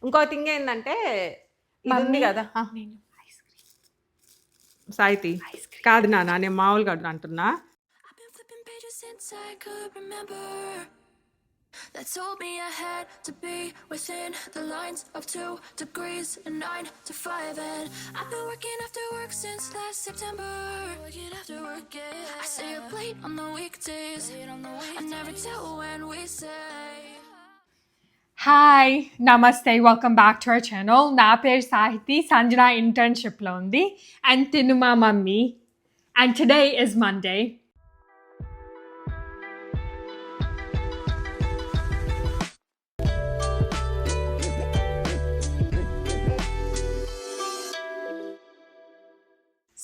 ఇంకో థింగ్ ఏంటంటే ఇది ఉంది కదా సాయితి కాదు నాన్న నేను మామూలుగా అంటున్నా. That told me I had to be within the lines of 2 degrees and 9 to 5 and I've been working after work since last September. Working after work, yeah. I stay up late on the weekdays. I never tell when we say. Hi, namaste, welcome back to our channel. Na per Sahiti, Sanjana internship lo undi and Tinuma mummy. And today is Monday.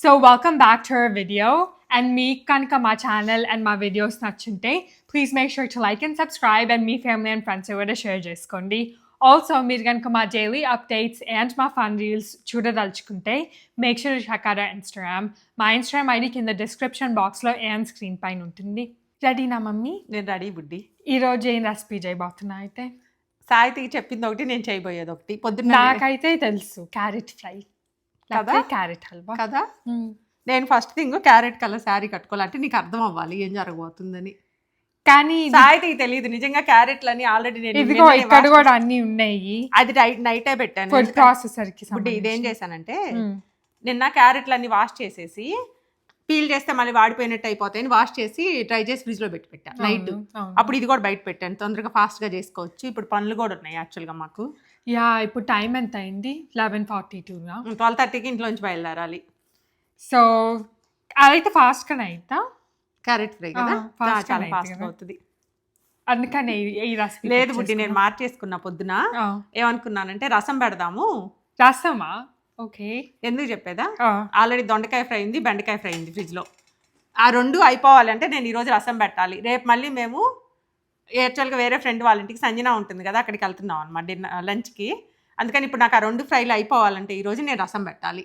So welcome back to our video, and me kanka my channel and my videos nachunte, please make sure to like and subscribe and me family and friends to share cheskondi. Also meer ganka my daily updates and my fun reels chudadalchukunte, make sure to check out our Instagram. My Instagram ID in the description box lo and screen paina untundi. Ready na mummy? నేను ready బుడ్డి. ఈ రోజు ఏం recipe చేయబోతున్నా అయితే? సాయితికి చెప్పింది ఒకటి, నేను చేయబోయేది ఒకటి. పొద్దున్న నాకైతే తెలుసు క్యారెట్ ఫ్రై కదా, క్యారెట్ హల్వా కదా. నేను first thing carrot colour sari కట్టుకోవాలంటే నీకు అర్థం అవ్వాలి ఏం జరగబోతుందని. కానీ సాయితికి తెలియదు నిజంగా క్యారెట్లని ఆల్రెడీ నేను ఇదిగో ఇక్కడ కూడా అన్ని ఉన్నాయి. అది నైటే పెట్టాను ఫుడ్ ప్రాసెసర్ కి. బుడ్డి ఇదేం చేశానంటే నిన్న క్యారెట్లన్నీ వాష్ చేసేసి పీల్ చేస్తే మళ్ళీ వాడిపోయినట్టు అయిపోతాయని వాష్ చేసి డ్రై చేసి ఫ్రిడ్జ్ లో పెట్టాను నైట్. అప్పుడు ఇది కూడా బయట పెట్టాను, తొందరగా ఫాస్ట్ గా చేసుకోవచ్చు. ఇప్పుడు పనులు కూడా ఉన్నాయి యాక్చువల్ గా మాకు. యా ఇప్పుడు టైం ఎంత అయింది? 11:42. 12:30కి ఇంట్లోంచి బయలుదేరాలి. సో అదైతే ఫాస్ట్ గానే అయితా. క్యారెట్ ఫ్రై కదా చాలా ఫాస్ట్ గా అవుతుంది. అందుకనే ఈ రెసిపీ లేదు బుడ్డి, నేను మార్చేసుకున్నా పొద్దున. ఏమనుకున్నానంటే రసం పెడదాము. రసమా? ఓకే. ఎందుకు చెప్పేదా, ఆల్రెడీ దొండకాయ ఫ్రై ఉంది, బెండకాయ ఫ్రై ఉంది ఫ్రిడ్జ్ లో. ఆ రెండు అయిపోవాలంటే నేను ఈరోజు రసం పెట్టాలి. రేపు మళ్ళీ మేము యాక్చువల్గా వేరే ఫ్రెండ్ వాళ్ళ ఇంటికి సంజన ఉంటుంది కదా, అక్కడికి వెళ్తున్నాం అనమాట లంచ్కి. అందుకని ఇప్పుడు నాకు ఆ రెండు ఫ్రైలు అయిపోవాలంటే ఈరోజు నేను రసం పెట్టాలి.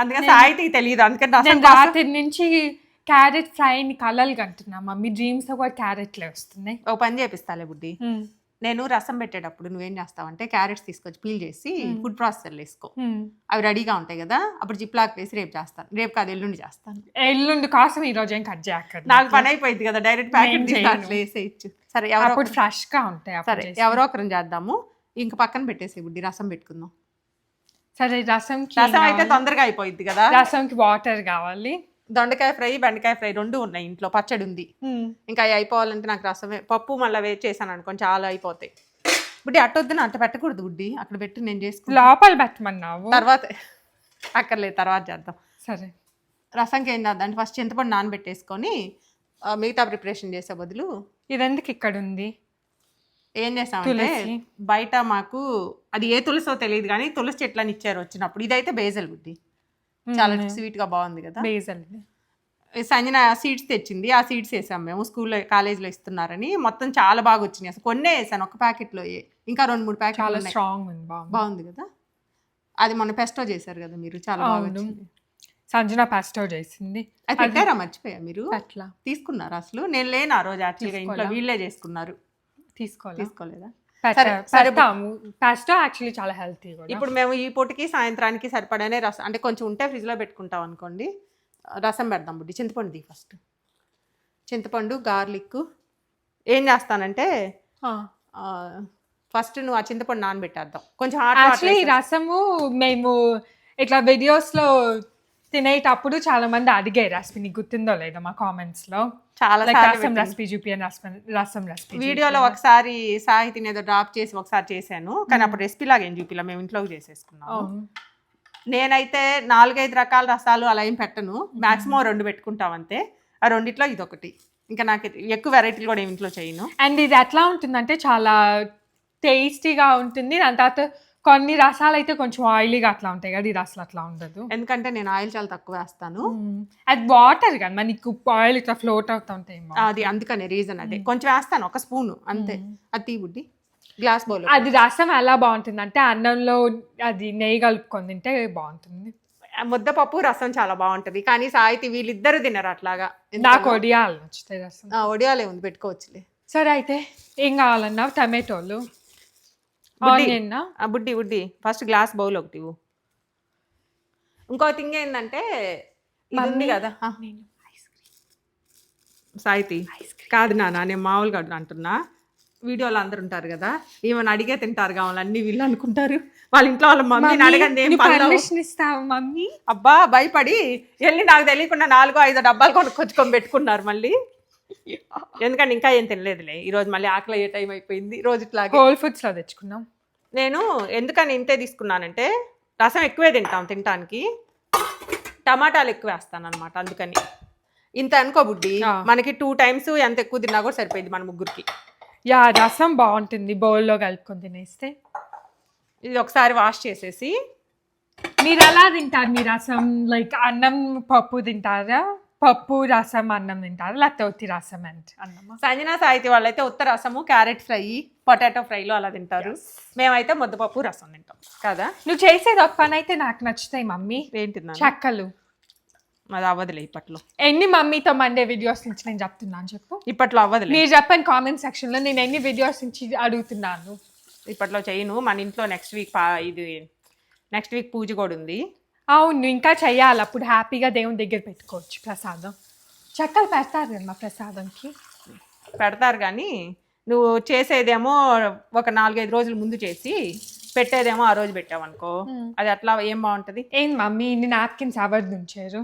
అందుకని సాయితికి తెలియదు, అందుకని రసం రాత్రి నుంచి క్యారెట్ ఫ్రైని కలలు కంటున్నా మమ్మీ. డ్రీమ్స్ కూడా క్యారెట్లే వస్తున్నాయి. ఒక పని చేపిస్తాలే బుడ్డి, నేను రసం పెట్టేటప్పుడు నువ్వేం చేస్తావంటే క్యారెట్స్ తీసుకొచ్చి పీల్ చేసి ఫుడ్ ప్రాసెసర్లో వేసుకో. అవి రెడీగా ఉంటాయి కదా, అప్పుడు జిప్లాక్ వేసి రేపు చేస్తాను. రేపు కాదు ఎల్లుండి చేస్తాను. ఎల్లుండి కోసం ఈ రోజు ఏం కట్ చేయక నాకు పని అయిపోయింది కదా, డైరెక్ట్ ప్యాకెట్ వేసేయచ్చు. సరే ఎవరో ఫ్రెష్ గా ఉంటాయి. సరే ఎవరో ఒకరిని చేద్దాము. ఇంక పక్కన పెట్టేసే బుడ్డి, రసం పెట్టుకుందాం. సరే రసం అయితే తొందరగా అయిపోయింది కదా. రసంకి వాటర్ కావాలి. దొండకాయ ఫ్రై బెండకాయ ఫ్రై రెండు ఉన్నాయి ఇంట్లో, పచ్చడి ఉంది. ఇంకా అవి అయిపోవాలంటే నాకు రసమే. పప్పు మళ్ళీ వేస్ట్ చేశాను అనుకోండి చాలా అయిపోతాయి. బుడ్డి అట్టొద్దున అట్ట పెట్టకూడదు బుడ్డి, అక్కడ పెట్టి నేను చేసుకుని లోపల పెట్టమన్నావు. తర్వాత అక్కర్లేదు, తర్వాత చేద్దాం. సరే రసంకి ఏం చేద్దాం అంటే ఫస్ట్ చింతపండు నానబెట్టేసుకొని మిగతా ప్రిపరేషన్ చేసే బదులు ఇదెందుకు ఇక్కడ ఉంది? ఏం చేస్తామంటే బయట మాకు అది ఏ తులసో తెలియదు కానీ తులసి చెట్లని ఇచ్చారు వచ్చినప్పుడు. ఇదైతే బేజల్ బుడ్డి, చాలా స్వీట్ గా బాగుంది కదా. బేజల్ సంజన సీడ్స్ తెచ్చింది, ఆ సీడ్స్ వేసాం మేము. స్కూల్లో కాలేజ్లో ఇస్తున్నారని మొత్తం చాలా బాగా వచ్చినాయి. అసలు కొన్నే వేసాను ఒక ప్యాకెట్లో, ఇంకా 2-3 ప్యాకెట్లు స్ట్రాంగ్ బాగుంది కదా. అది మొన్న పెస్టో చేశారు కదా మీరు, చాలా బాగా. సంజన పెస్టో చేసింది. అది పెట్టారా మర్చిపోయా మీరు? అట్లా తీసుకున్నారా? అసలు నేను లేను ఆ రోజు యాక్చువల్గా, ఇంట్లో వీళ్ళే చేసుకున్నారు. తీసుకోలేదా? పెస్టో యాక్చువల్లీ చాలా హెల్తీ. ఇప్పుడు మేము ఈ పూటకి సాయంత్రానికి సరిపడానే రసం, అంటే కొంచెం ఉంటే ఫ్రిడ్జ్లో పెట్టుకుంటాం అనుకోండి. రసం పెడదాం బుడ్డి. చింతపండు ఫస్ట్, చింతపండు గార్లిక్. ఏం చేస్తానంటే ఫస్ట్ నువ్వు ఆ చింతపండు నానబెట్టేద్దాం కొంచెం. యాక్చువల్లీ రసము మేము ఇట్లా వీడియోస్లో తినేటప్పుడు చాలా మంది అడిగారు రెసిపీ, నీకు గుర్తుందో లేదో మా కామెంట్స్ లో. చాలా రసం రెసిపీ చూపియని, రసం రెసిపీ వీడియోలో ఒకసారి సాహితిని ఏదో డ్రాప్ చేసి ఒకసారి చేశాను, కానీ అప్పుడు రెసిపీ లాగా ఏం చూపిలా, మేము ఇంట్లోకి చేసేసుకున్నాము. నేనైతే 4-5 రకాల రసాలు అలా ఏం పెట్టను, మాక్సిమం 2 పెట్టుకుంటాం అంతే. ఆ రెండిట్లో ఇదొకటి. ఇంకా నాకు ఎక్కువ వెరైటీలు కూడా ఇంట్లో చేయను. అండ్ ఇది ఎట్లా ఉంటుందంటే చాలా టేస్టీగా ఉంటుంది. దాని తర్వాత కొన్ని రసాలు అయితే కొంచెం ఆయిలీగా అట్లా ఉంటాయి కదా, ఇది అసలు అట్లా ఉండదు. ఎందుకంటే నేను ఆయిల్ చాలా తక్కువ వేస్తాను. అది వాటర్ కదా మనకి ఆయిల్ ఇట్లా ఫ్లోట్ అవుతా ఉంటాయి, అది అందుకనే రీజన్. అదే కొంచెం వేస్తాను, 1 స్పూన్ అంతే. అది తీ బుడ్డి గ్లాస్ బౌల్. అది రసం ఎలా బాగుంటుంది అంటే అన్నంలో అది నెయ్యి కలుపుకొని తింటే బాగుంటుంది. ముద్దపప్పు రసం చాలా బాగుంటది, కానీ సాయితి వీళ్ళిద్దరు తినరు అట్లాగా. నాకు ఒడియాలు నచ్చుతాయి రసం. ఒడియాలే ఉంది పెట్టుకోవచ్చులే. సరే అయితే ఏం కావాలన్నావు? టమాటోలు ఆనియన్ బుడ్డి ఫస్ట్ గ్లాస్ బౌల్ ఒకటి ఇవ్వు. ఇంకో థింగ్ ఏంటంటే ఇది ఉంది కదా సాయితి కాదు నాన్న, నేను మామూలుగా అంటున్నా. వీడియోలో అందరు ఉంటారు కదా, ఏమైనా అడిగే తింటారు కావాలి అన్ని వీళ్ళు అనుకుంటారు. వాళ్ళ ఇంట్లో వాళ్ళ మమ్మీని అడగండి ఏం పర్మిషన్ ఇస్తావు మమ్మీ? అబ్బా భయపడి వెళ్ళి నాకు తెలియకుండా 4-5 డబ్బాలు కొనుక్కొచ్చుకొని పెట్టుకున్నారు మళ్ళీ. ఎందుకంటే ఇంకా ఏం తినలేదులే ఈరోజు, మళ్ళీ ఆకలి అయ్యే టైం అయిపోయింది. రోజు ఇట్లాగే హోల్ ఫుడ్స్ లో తెచ్చుకున్నాం. నేను ఎందుకని ఇంతే తీసుకున్నానంటే రసం ఎక్కువే తినటానికి, టమాటాలు ఎక్కువ వేస్తాను అనమాట. అందుకని ఇంత అనుకో బుడ్డి, మనకి 2 times ఎంత ఎక్కువ తిన్నా కూడా సరిపోయింది మన ముగ్గురికి. యా రసం బాగుంటుంది బౌల్లో కలుపుకొని తినేస్తే. ఇది ఒకసారి వాష్ చేసేసి. మీరు ఎలా తింటారు మీ రసం? లైక్ అన్నం పప్పు తింటారా? పప్పు రసం అన్నం తింటారా? లేకపోతే ఒత్తి రసం అండ్ అన్నమా? సంజనా సాహితీ వాళ్ళైతే ఉత్త రసము, క్యారెట్ ఫ్రై, పొటాటో ఫ్రైలో అలా తింటారు. మేమైతే ముద్దపప్పు రసం తింటాం కదా. నువ్వు చేసేది ఒక పని అయితే నాకు నచ్చుతాయి మమ్మీ. ఏంటి చెక్కలు. అది అవ్వదులే ఇప్పట్లో. ఎన్ని మమ్మీతో మండే వీడియోస్ నుంచి నేను చెప్తున్నాను చెప్పు. ఇప్పట్లో అవ్వదులే. మీరు చెప్పండి కామెంట్ సెక్షన్ లో, నేను ఎన్ని వీడియోస్ నుంచి అడుగుతున్నాను. ఇప్పట్లో చేయను. మన ఇంట్లో నెక్స్ట్ వీక్ పూజ కూడా ఉంది. అవును ఇంకా చెయ్యాలి, అప్పుడు హ్యాపీగా దేవుని దగ్గర పెట్టుకోవచ్చు ప్రసాదం. చెక్కలు పెడతారు కదా మా ప్రసాదంకి. పెడతారు కానీ నువ్వు చేసేదేమో ఒక 4-5 రోజుల ముందు చేసి పెట్టేదేమో ఆ రోజు పెట్టావనుకో, అది అట్లా ఏం బాగుంటది. ఏం మమ్మీ ఇన్ని నాప్కిన్స్ ఎవరు తుంచారు?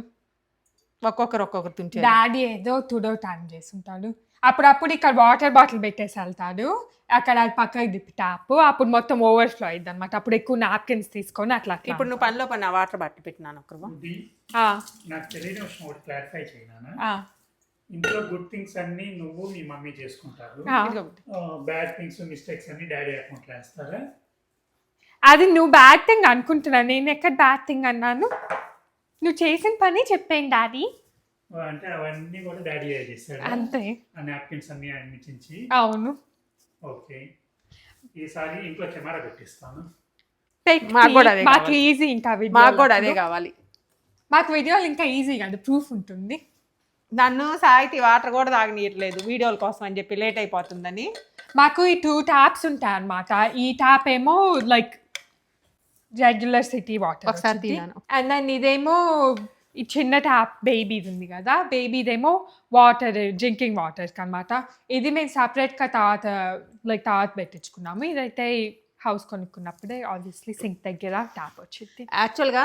ఒక్కొక్కరు తుంచారు. డాడీ ఏదో తుడో టైం చేస్తుంటాడు. అప్పుడప్పుడు ఇక్కడ వాటర్ బాటిల్ పెట్టేసి వెళ్తాడు, అక్కడ అది పక్కకి తిప్పి ట్యాప్, అప్పుడు మొత్తం ఓవర్ఫ్లో అయింది అనమాట. అప్పుడు ఎక్కువ నాప్కిన్స్ తీసుకొని అట్లా. ఇప్పుడు నువ్వు పనిలో పని వాటర్ బట్టి పెట్టినాను ఒకరు. నాకు తెలియని విషయం ఒకటి క్లారిఫై చేయనా? ఇంట్లో గుడ్ థింగ్స్ అన్ని నువ్వు మీ మమ్మీ చేసుకుంటారు, బ్యాడ్ థింగ్స్ మిస్టేక్స్ అన్ని డాడీ అకౌంట్లో వేస్తారా? అది నువ్వు బ్యాడ్ థింగ్ అనుకుంటున్నా, నేను ఎక్కడ బ్యాడ్ థింగ్ అన్నాను? నువ్వు చేసిన పని చెప్పాను డాడీ అంటే అవన్నీ కూడా డాడీ చేస్తాడు అంతే. నాప్కిన్స్ అన్ని అనిపించి. అవును. ఓకే, ఈసారి ఇంట్లో కెమెరా పెట్టిస్తాను. మాకు ఈజీ, ఇంకా మాకు కూడా అదే కావాలి. మాకు వీడియోలు ఇంకా ఈజీ కాదు, ప్రూఫ్ ఉంటుంది. నన్ను సాహితీ వాటర్ కూడా తాగనీయట్లేదు వీడియోల కోసం అని చెప్పి, లేట్ అయిపోతుందని. మాకు ఈ 2 ట్యాప్స్ ఉంటాయి అన్నమాట. ఈ ట్యాప్ ఏమో లైక్ రెగ్యులర్ సిటీ వాటర్ ఒకసారి తిన్నాను, అండ్ దెన్ ఇదేమో ఈ చిన్న ట్యాప్ బేబీది ఉంది కదా, బేబీదేమో వాటర్ డ్రింకింగ్ వాటర్కి అనమాట. ఇది మేము సపరేట్గా తర్వాత పెట్టించుకున్నాము. ఇదైతే హౌస్ కొనుక్కున్నప్పుడే ఆబ్వియస్లీ సింక్ దగ్గర ట్యాప్ వచ్చింది. యాక్చువల్గా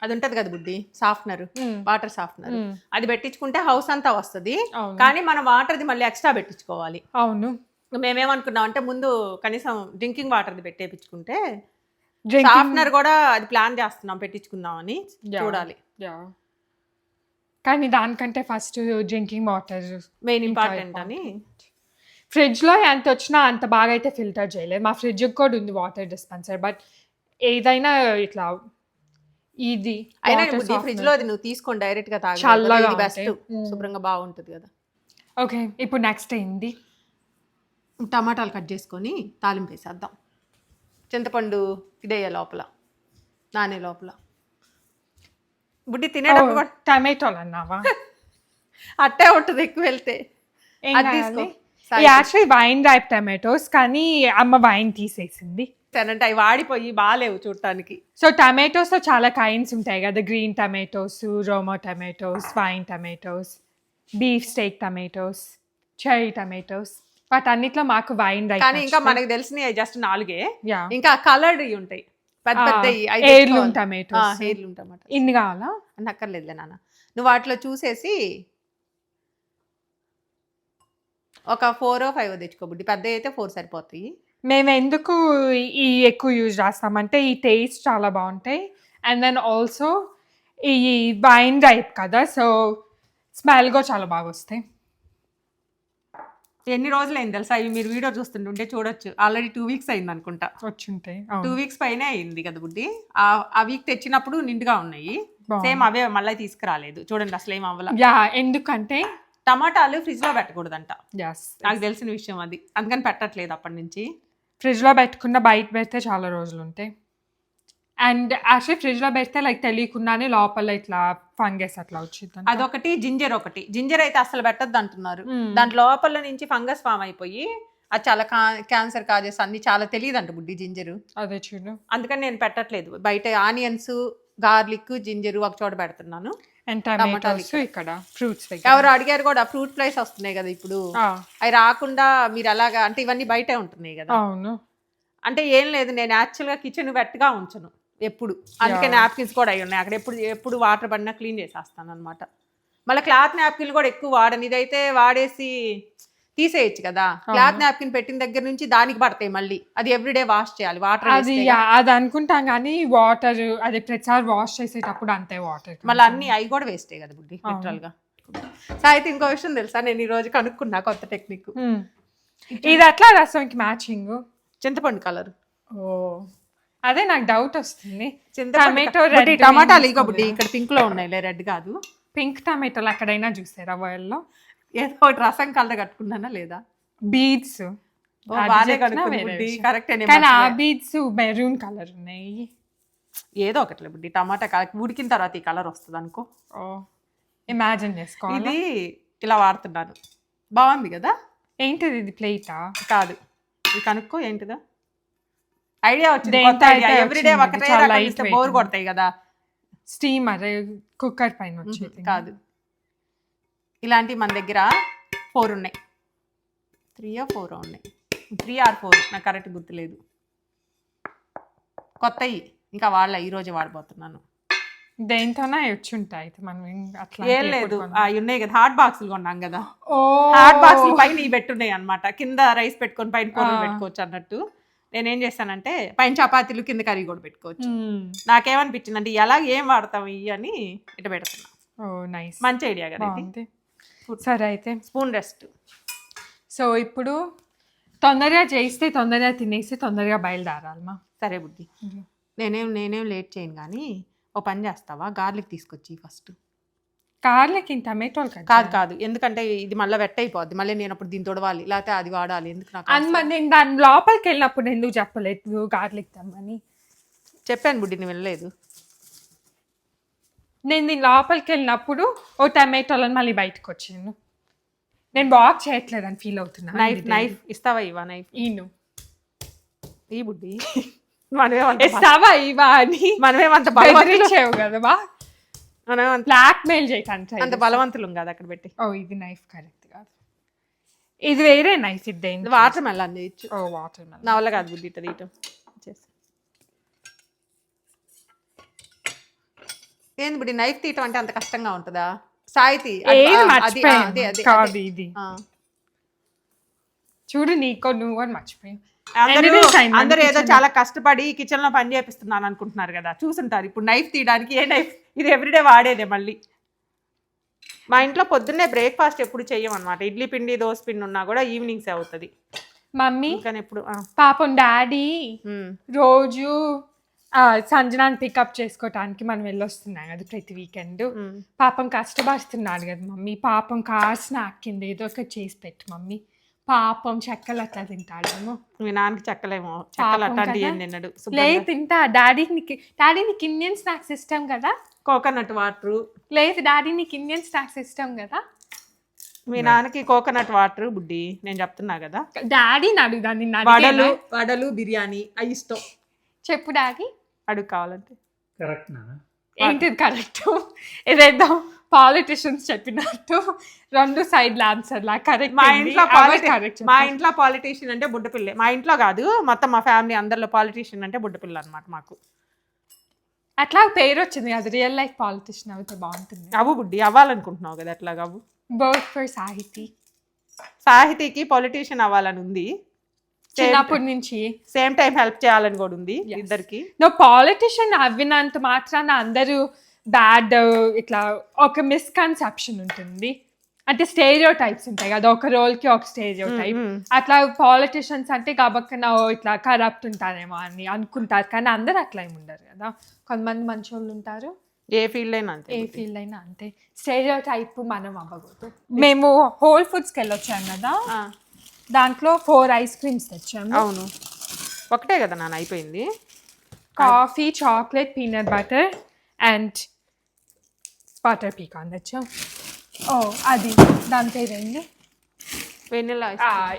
అది ఉంటది కదా బుడ్డి, సాఫ్ట్నర్, వాటర్ సాఫ్ట్నర్, అది పెట్టించుకుంటే హౌస్ అంతా వస్తుంది. కానీ మనం వాటర్ది మళ్ళీ ఎక్స్ట్రా పెట్టించుకోవాలి. అవును. మేమేమనుకున్నాం అంటే ముందు కనీసం డ్రింకింగ్ వాటర్ది పెట్టేపించుకుంటే, సాఫ్ట్నర్ కూడా అది ప్లాన్ చేస్తున్నాం పెట్టించుకుందామని, చూడాలి. కానీ దానికంటే first drinking water main important అని. ఫ్రిడ్జ్లో ఎంత వచ్చినా అంత బాగా అయితే ఫిల్టర్ చేయలేదు. మా ఫ్రిడ్జ్కి కూడా ఉంది వాటర్ డిస్పెన్సర్, బట్ ఏదైనా ఇట్లా ఇది అయినా ఫ్రిడ్జ్ లో అది నువ్వు తీసుకొని డైరెక్ట్ గా తాగు, చల్లగా బెస్ట్, శుభ్రంగా బాగుంటుంది కదా. ఓకే, ఇప్పుడు నెక్స్ట్ ఏంది? టమాటాలు కట్ చేసుకొని తాలింపు వేసేద్దాం. చింతపండు ఇదేయ లోపల, నానే లోపల. బుడ్డి తినేటప్పుడు కూడా టమాటోలు అన్నావా? అట్టే ఉంటుంది ఎక్కువ వెళ్తే. యాక్చువల్లీ వైన్ రైప్ టమాటోస్, కానీ అమ్మ వైన్ తీసేసింది. అంటే అవి వాడిపోయి బాగాలేవు చూడటానికి. సో టమాటోస్లో చాలా కైండ్స్ ఉంటాయి కదా, green tomatoes, roma tomatoes, vine tomatoes, beef steak tomatoes, cherry tomatoes. But అన్నిట్లో మాకు వైన్ రైప్. కానీ ఇంకా మనకు తెలిసినవి జస్ట్ 4. ఇంకా కలర్డ్ ఉంటాయి పెద్ద పెద్ద హెయిర్లూమ్ టమాటోస్. హెయిర్లూమ్ టమాటో ఇన్ని కావాలా? అక్కర్లేదులే నాన్న, నువ్వు వాటిలో చూసేసి ఒక 4 or 5 తెచ్చుకోబుడ్డి. పెద్ద అయితే 4 సరిపోతాయి. మేము ఎందుకు ఈ ఎక్కువ యూజ్ చేస్తామంటే ఈ టేస్ట్ చాలా బాగుంటాయి, అండ్ దెన్ ఆల్సో ఈ వైన్ రైప్ కదా, సో స్మెల్ కూడా చాలా బాగా వస్తాయి. ఎన్ని రోజులైంది తెలుసా ఇవి మీరు వీడియో చూస్తుంటుంటే చూడొచ్చు, ఆల్రెడీ 2 weeks అయింది అనుకుంటా. వచ్చుంటాయి 2 weeks పైనే అయింది కదా బుడ్డి. ఆ వీక్ తెచ్చినప్పుడు నిండుగా ఉన్నాయి, సేమ్ అవే మళ్ళీ తీసుకురాలేదు. చూడండి అసలు ఏం అవ్వాలి. ఎందుకంటే టమాటాలు ఫ్రిడ్జ్ లో పెట్టకూడదంట, నాకు నాకు తెలిసిన విషయం అది. అందుకని పెట్టట్లేదు అప్పటి నుంచి. ఫ్రిడ్జ్లో పెట్టుకున్న బయట పెడితే చాలా రోజులు ఉంటాయి. అండ్ యాక్చువల్లీ ఫ్రిడ్జ్లో పెడితే లైక్ తెలియకుండానే లోపల ఇట్లా ఫంగస్ అట్లా వచ్చింది. అదొకటి, జింజర్ ఒకటి. జింజర్ అయితే అసలు పెట్టద్దు అంటున్నారు, దాంట్లో లోపల నుంచి ఫంగస్ ఫామ్ అయిపోయి అది చాలా క్యాన్సర్ కాజెస్ అన్ని చాలా తెలియదంట బుడ్డి జింజరు. అదే చూడు. అందుకని నేను పెట్టట్లేదు. బయట ఆనియన్స్, గార్లిక్, జింజరు ఒక చోట పెడుతున్నాను. అండ్ టమాటోస్ ఇక్కడ ఫ్రూట్స్ ఎవరు అడిగారు కూడా, ఫ్రూట్ ఫ్లైస్ వస్తున్నాయి కదా ఇప్పుడు, అవి రాకుండా మీరు అలాగా అంటే ఇవన్నీ బయటే ఉంటున్నాయి కదా. అవును. అంటే ఏం లేదు, నేను యాక్చువల్గా కిచెన్ వెట్గా ఉంచను ఎప్పుడు, అందుకే నాప్కిన్స్ కూడా అయి ఉన్నాయి అక్కడ. ఎప్పుడు వాటర్ పడినా క్లీన్ చేసేస్తాను అనమాట. మళ్ళీ క్లాత్ నాప్కిన్ కూడా ఎక్కువ వాడను. ఇదైతే వాడేసి తీసేయచ్చు కదా. క్లాత్ నాప్కిన్ పెట్టిన దగ్గర నుంచి దానికి పడతాయి మళ్ళీ, అది ఎవ్రీడే వాష్ చేయాలి. వాటర్ అది అనుకుంటాం కానీ వాటర్ అది ప్రతిసారి వాష్ చేసేటప్పుడు అంతే వాటర్, మళ్ళీ అన్ని అవి కూడా వేస్టే కదా బుడ్డి లిటరల్ గా. సో అయితే ఇంకో విషయం తెలుసా, నేను ఈ రోజు కనుక్కున్నా కొత్త టెక్నిక్. ఇది అట్లా రసంకి మ్యాచింగ్ చింతపండు కలర్. ఓ అదే నాకు డౌట్ వస్తుంది. టమాటాలు ఇగో బుడ్డి ఇక్కడ పింక్ లో ఉన్నాయి, రెడ్ కాదు. పింక్ టమాటోలు ఎక్కడైనా చూసారా వరల్డ్లో? ఏదో ఒకటి రసం కలర్ కట్టుకున్నానా లేదా? Beads correct. ఆ బీడ్స్ మెరూన్ కలర్ ఉన్నాయి. ఏదో ఒకటి బుడ్డి, టమాటా కలర్ ఉడికిన తర్వాత ఈ కలర్ వస్తుంది అనుకో. ఇమాజిన్ చేసుకో. ఇది ఇలా వాడుతున్నాను, బాగుంది కదా. ఏంటిది, ఇది ప్లేటా? కాదు, ఇది కనుక్కో ఏంటిదా. ఐడియా వచ్చింది, ఎవ్రీడే ఒకటే బోర్ కొడతాయి కదా. స్టీమర్, కుక్కర్ పైన వచ్చేది కాదు. ఇలాంటివి మన దగ్గర 4 ఉన్నాయి, 3 or 4 ఉన్నాయి, 3 or 4 నాకు కరెక్ట్ గుర్తులేదు. కొత్తవి ఇంకా వాళ్ళ ఈరోజు వాడబోతున్నాను. దేంతోనే వచ్చి ఉంటాయి మనం అట్లా. ఏం లేదు, అవి ఉన్నాయి కదా హాట్ బాక్సులు కొన్నాం కదా, హాట్ బాక్సులు పైన ఇవి పెట్టున్నాయి అనమాట. కింద రైస్ పెట్టుకొని పైన కూరలు పెట్టుకోవచ్చు అన్నట్టు. నేనేం చేస్తానంటే పైన చపాతీలు కింద కర్రీ కూడా పెట్టుకోవచ్చు. నాకేమనిపించింది అంటే ఎలా ఏం వాడతాం ఇవి అని ఇట పెడుతున్నా. మంచి ఐడియా కదా ఇది. సరే అయితే స్పూన్ రెస్ట్. సో ఇప్పుడు తొందరగా చేస్తే తొందరగా తినేసి తొందరగా బయలుదేరాలమ్మా. సరే బుద్ధి, నేనేం లేట్ చేయను కానీ ఓ పని చేస్తావా, గార్లిక్ తీసుకొచ్చి ఫస్ట్. గార్లిక్ ఇంత టమాటోలు కాదు, ఎందుకంటే ఇది మళ్ళీ వెట్ అయిపోద్ది, మళ్ళీ నేను అప్పుడు దీన్ని తొడవాలి, లేకపోతే అది వాడాలి. ఎందుకు నాకు నేను దాని లోపలికి వెళ్ళినప్పుడు ఎందుకు చెప్పలేదు గార్లిక్ తెమ్మని? చెప్పాను బుడ్డి, నేను వెళ్ళలేదు. నేను దీని లోపలికి వెళ్ళినప్పుడు ఓ టమాటోలను మళ్ళీ బయటకు వచ్చాను. నేను వాక్ చేయట్లేదు అని ఫీల్ అవుతున్నా. నైఫ్ ఇస్తావా ఇవా? నైఫ్ ఈను ఈ బుడ్డి ఇస్తావా ఇవా అని మనమేమంత బలవంతులు కదా, బ్లాక్ మెయిల్ చేయకండి, అంత బలవంతులు కాదు అక్కడ పెట్టి. ఓ ఇది నైఫ్ కరెక్ట్ కాదు, ఇది వేరే నైఫ్. ఇది వాటర్ మెలన్ చేయొచ్చు. ఓ వాటర్ మెలన్ నా వల్ల కాదు బుడ్డి, ఇట్లా తీయటం చేసి. ఏంది బుడ్డి నైఫ్ తీయటం అంటే అంత కష్టంగా ఉంటుందా? సాయితీ ఇది చూడు, నీకో నువ్వు అని మర్చిపోయి. అందరూ ఏదో చాలా కష్టపడి కిచెన్ లో పని చేపిస్తున్నాను అనుకుంటున్నారు కదా, చూసుంటారు. ఇప్పుడు నైఫ్ తీయడానికి ఏ నైఫ్, ఇది ఎవ్రీడే వాడేదే. మళ్ళీ మా ఇంట్లో పొద్దున్నే బ్రేక్ఫాస్ట్ ఎప్పుడు చెయ్యమన్నమాట. ఇడ్లీ పిండి, దోశ పిండి ఉన్నా కూడా ఈవినింగ్స్ అవుతుంది మమ్మీ. కానీ ఎప్పుడు పాపం డాడీ రోజు సంజనాన్ని పికప్ చేసుకోవటానికి మనం వెళ్ళొస్తున్నాం కదా ప్రతి వీకెండ్. పాపం కష్టపడుతున్నాడు కదా మమ్మీ. పాపం కార్ స్నాక్ కింద ఏదో ఒకటి చేసి పెట్టు మమ్మీ. పాపం చెక్కలు అట్లా తింటాడేమో. మీ నాన్నకి చెక్కలేమో, చెక్కలు అట్లాంటి ఏం తిన్నాడు. లేదు తింటా. డాడీ నీకు ఇండియన్ స్నాక్స్ ఇష్టం కదా, కోకోనట్ వాటర్. లేదు డాడీ నీకు ఇండియన్ స్నాక్స్ ఇష్టం కదా. మీ నాన్నకి కోకోనట్ వాటర్ బుడ్డి, నేను చెప్తున్నా కదా. డాడీని అడుగుదాన్ని. వడలు బిర్యానీ అవి ఇష్టం. చెప్పు డాడీ, అడుగు కావాలంటే. కరెక్ట్ ఏంటిది కరెక్ట్? ఏదేదో పాలిటిషియన్స్ చెప్పినట్టు 2 సైడ్ ఆన్సర్ లా కరెక్ట్. మా ఇంట్లో పాలిటీషియన్ అంటే బుడ్డపిల్లే. మా ఇంట్లో కాదు, మొత్తం మా ఫ్యామిలీ అందరిలో పాలిటీషియన్ అంటే బుడ్డపిల్ల అనమాట మాకు. అట్లా పేరు వచ్చింది, అది రియల్ లైఫ్ పాలిటిషియన్ అయితే బాగుంటుంది. అవు బుడ్డి, అవ్వాలనుకుంటున్నావు కదా అట్లా కావు. బర్త్ ఫర్ సాహితీకి పాలిటీషియన్ అవ్వాలని ఉంది చిన్నప్పటి నుంచి. సేమ్ టైం హెల్ప్ చేయాలని కూడా ఉంది ఇద్దరికి. నువ్వు పాలిటిషియన్ అవ్వినంత మాత్రాన అందరూ బ్యాడ్, ఇట్లా ఒక మిస్కన్సెప్షన్ ఉంటుంది. అంటే స్టేరియో టైప్స్ ఉంటాయి కదా, ఒక రోల్కి ఒక స్టేరియో టైప్. అట్లా పాలిటిషియన్స్ అంటే కాబక్కన ఇట్లా కరప్ట్ ఉంటారేమో అని అనుకుంటారు, కానీ అందరు అట్లా ఏమి ఉండరు కదా. కొంతమంది మంచి వాళ్ళు ఉంటారు, ఏ ఫీల్డ్ అయినా అంతే. స్టేరియో టైప్ మనం అవ్వకూడదు. మేము హోల్ ఫుడ్స్కి వెళ్ళొచ్చాం కదా, దాంట్లో 4 ఐస్ క్రీమ్స్ తెచ్చాము. అవును, ఒకటే కదా నాన్న అయిపోయింది. Coffee, chocolate, peanut butter and butter pecan తెచ్చాం. ఓ అది దాని పేరేంటి? వెన్నెల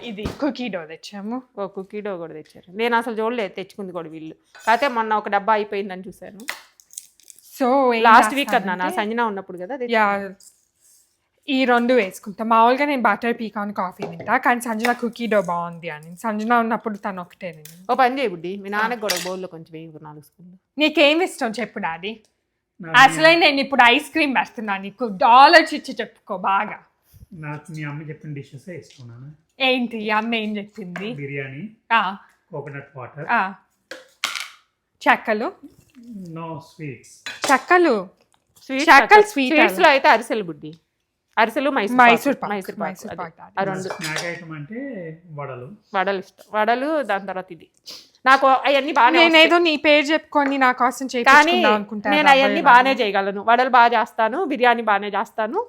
ఇది కుకీ డో తెచ్చాము. ఓ కుకీ డో కూడా తెచ్చారు. నేను అసలు చూడలేదు, తెచ్చుకుంది కూడా వీళ్ళు. అయితే మొన్న ఒక డబ్బా అయిపోయిందని చూశాను. సో లాస్ట్ వీక్ కదా నా సంజన ఉన్నప్పుడు కదా. ఈ 2 వేసుకుంటా. మామూలుగా నేను బటర్ పీకాన్ కాఫీ తింటా, కానీ సంజన కుకీ డో బాగుంది అని. సంజన ఉన్నప్పుడు తను ఒకటే. ఓ పని చేయ బుడ్డి, మీ నాన్నకి కూడా బౌల్లో కొంచెం వేయి 4 స్పూన్లు. నీకేం ఇష్టం చెప్పు డాడీ. అసలే నేను ఇప్పుడు ఐస్ క్రీమ్ వేస్తున్నా, నీకు డాలర్స్ ఇచ్చి చెప్పుకో బాగా. నాకు మీ అమ్మ చెప్పిన డిషెస్ ఇష్టం. ఏంటి అమ్మ ఏం చెప్పింది? బిర్యానీ, కోకోనట్ వాటర్, చెక్కలు. No sweets. చెక్కలు స్వీట్స్ లో అయితే అరిసెలు బుడ్డి, అరిసెలు మైసూర్ పాక్. స్నాక్ ఐటమ్ అంటే వడలు ఇష్టం. వడలు దాని తర్వాత ఇది నాకు అవన్నీ బాగా. నేనేదో నీ పేరు చెప్పుకొని నా కోసం కానీ నేను అవన్నీ బాగానే చేయగలను. వడలు బాగా చేస్తాను, బిర్యానీ బాగానే చేస్తాను.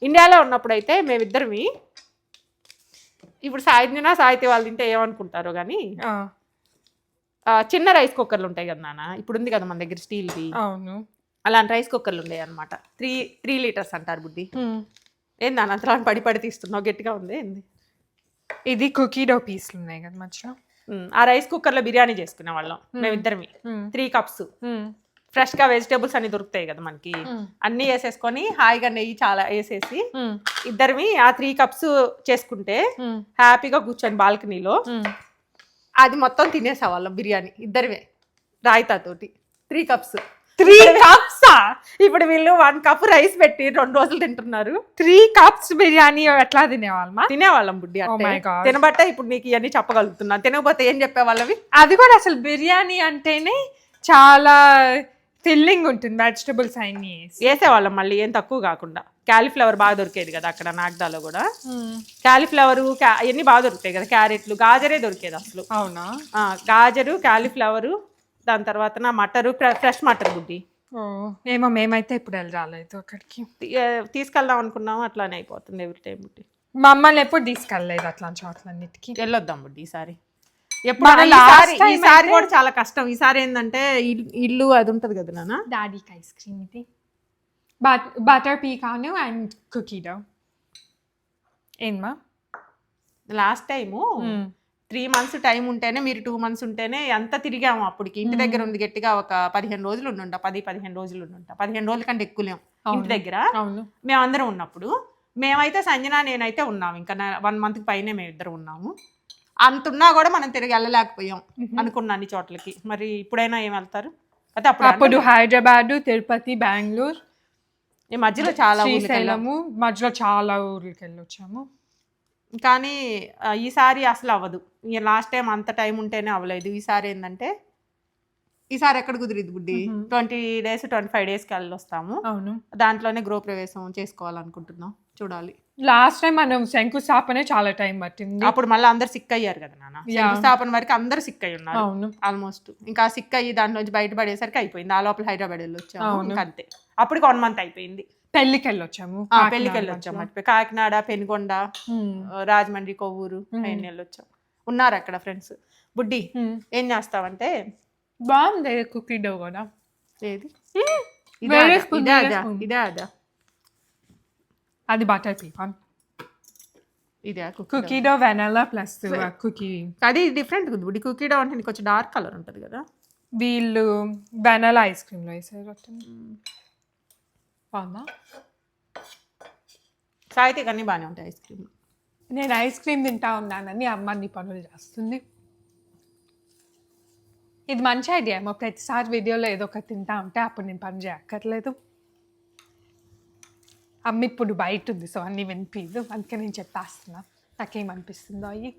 ఇండియాలో ఉన్నప్పుడు అయితే మేమిద్దరిమి, ఇప్పుడు సాహిత్య వాళ్ళు తింటే ఏమనుకుంటారో కానీ చిన్న రైస్ కుక్కర్లు ఉంటాయి కదా నాన్న, ఇప్పుడు ఉంది కదా మన దగ్గర స్టీల్ది. అవును, అలాంటి రైస్ కుక్కర్లు ఉండేవి అనమాట. 3 లీటర్స్ అంటారు బుడ్డి. ఏంది నాన్న అంతలా పడి తీస్తున్నావు, గట్టిగా ఉంది ఏంది? ఇది కుకీ డో పీస్లు ఉన్నాయి కదా మధ్యలో. ఆ రైస్ కుక్కర్ లో బిర్యానీ చేసుకునే వాళ్ళం మేమిద్దరిమి. 3 కప్స్ ఫ్రెష్ గా వెజిటేబుల్స్ అన్ని దొరుకుతాయి కదా మనకి, అన్ని వేసేసుకొని హాయిగా నెయ్యి చాలా వేసేసి ఇద్దరిమి ఆ 3 కప్స్ చేసుకుంటే హ్యాపీగా కూర్చొని బాల్కనీలో అది మొత్తం తినేసేవాళ్ళం బిర్యానీ ఇద్దరివే, రాయితా తోటి. 3 కప్స్. 3 కప్సా? ఇప్పుడు వీళ్ళు 1 కప్ రైస్ పెట్టి 2 రోజులు తింటున్నారు. 3 కప్స్ బిర్యానీ ఎట్లా తినేవాళ్ళం బుడ్డి. తినబట్టే ఇప్పుడు నీకు ఇవన్నీ చెప్పగలుగుతున్నాను, తినకపోతే ఏం చెప్పేవాళ్ళవి? అది కూడా అసలు బిర్యానీ అంటేనే చాలా ఫిల్లింగ్ ఉంటుంది, వెజిటబుల్స్ అన్ని వేసేవాళ్ళం. మళ్ళీ ఏం తక్కువ కాకుండా క్యాలీఫ్లవర్ బాగా దొరికేది కదా అక్కడ నాగ్దాలో కూడా. క్యాలీఫ్లవర్ అవన్నీ బాగా దొరుకుతాయి కదా, క్యారెట్లు, గాజరే దొరికేది అసలు. అవునా? గాజరు, క్యాలీఫ్లవరు, దాని తర్వాత నా మటరు, ఫ్రెష్ మటర్ బుడ్డి. ఏమో మేమైతే ఇప్పుడు రాలేదు అక్కడికి. తీసుకెళ్దాం అనుకున్నాము, అట్లానే అయిపోతుంది ఎవ్రీ టైం బుడ్డి. మమ్మల్ని ఎప్పుడు తీసుకెళ్ళలేదు అట్లాంటి చోట్లన్నిటికీ. వెళ్ళొద్దాం బుడ్డి ఈసారి. ఈసారి కూడా చాలా కష్టం. ఈసారి ఏంటంటే ఇల్లు అది ఉంటది కదా నాన్న. డాడీకి ఐస్ క్రీమ్ ఇది butter pecan and cookie dough. ఏమా లాస్ట్ టైము 3 months టైం ఉంటేనే, మీరు 2 months ఉంటేనే ఎంత తిరిగాము అప్పటికి. ఇంటి దగ్గర ఉంది గట్టిగా ఒక 15 రోజులు ఉండుంటా, 10-15 రోజులు ఉండుంటా. 15 రోజుల కంటే ఎక్కువలేం ఇంటి దగ్గర మేమందరం ఉన్నప్పుడు. మేమైతే సంజన నేనైతే ఉన్నాము, ఇంకా 1 month పైనే మేమిద్దరు ఉన్నాము. అంతున్నా కూడా మనం తిరిగి వెళ్ళలేకపోయాం అనుకున్న అన్ని చోట్లకి. మరి ఇప్పుడైనా ఏం వెళ్తారు? అయితే అప్పుడు హైదరాబాద్, తిరుపతి, బెంగళూరు, ఈ మధ్యలో చాలా శ్రీశైలము, మధ్యలో చాలా ఊర్లకి వెళ్ళొచ్చాము. కానీ ఈసారి అసలు అవ్వదు. లాస్ట్ టైం అంత టైం ఉంటేనే అవ్వలేదు. ఈసారి ఏంటంటే ఈసారి ఎక్కడ కుదిరిద్ది బుడ్డి, 20 days 25 daysకి వెళ్ళొస్తాము. అవును, దాంట్లోనే గృహప్రవేశం చేసుకోవాలనుకుంటున్నాం, చూడాలి. లాస్ట్ టైం మనం శంకుస్థాపనే చాలా టైం పట్టింది. అప్పుడు మళ్ళీ అందరు సిక్ అయ్యారు కదా నాన్న. శంకుస్థాపన వరకు అందరు సిక్ అయ్యి ఉన్నారు ఆల్మోస్ట్. ఇంకా సిక్ అయ్యి దాంట్లోంచి బయటపడేసరికి అయిపోయింది. ఆ లోపల హైదరాబాద్ వెళ్ళొచ్చాము, అంతే. అప్పటికి 1 month అయిపోయింది. పెళ్లికి వెళ్ళొచ్చాము, మర్చిపోయి కాకినాడ, పెనుగొండ, రాజమండ్రి, కొవ్వూరు అవన్నీ వెళ్ళొచ్చాం. ఉన్నారు అక్కడ ఫ్రెండ్స్. బుడ్డి ఏం చేస్తావంటే, బాగుంది కుకీ డో కూడా. ఏది ఇదే అదా? అది బటర్ పీకాన్. ఇదే కుకీ డో వెనలా ప్లస్ కుకీ. అది డిఫరెంట్ ఉంది బుడ్డి. కుకీ డో అంటే కొంచెం డార్క్ కలర్ ఉంటుంది కదా. వీళ్ళు వెనలా ఐస్ క్రీమ్ లో వేసారు. బాగుందా? సాయితీ అన్నీ బాగానే ఉంటాయి ఐస్ క్రీమ్. నేను ఐస్ క్రీమ్ తింటా ఉన్నానని అమ్మ అన్ని పనులు చేస్తుంది. ఇది మంచి ఐడియా. ఏమో ప్రతిసారి వీడియోలో ఏదో ఒకటి తింటా ఉంటే అప్పుడు నేను పని చేయక్కర్లేదు. అమ్మ ఇప్పుడు బయట ఉంది, సో అన్నీ వినిపించదు, అందుకే నేను చెప్పేస్తున్నా నాకేమనిపిస్తుందో అయ్యి.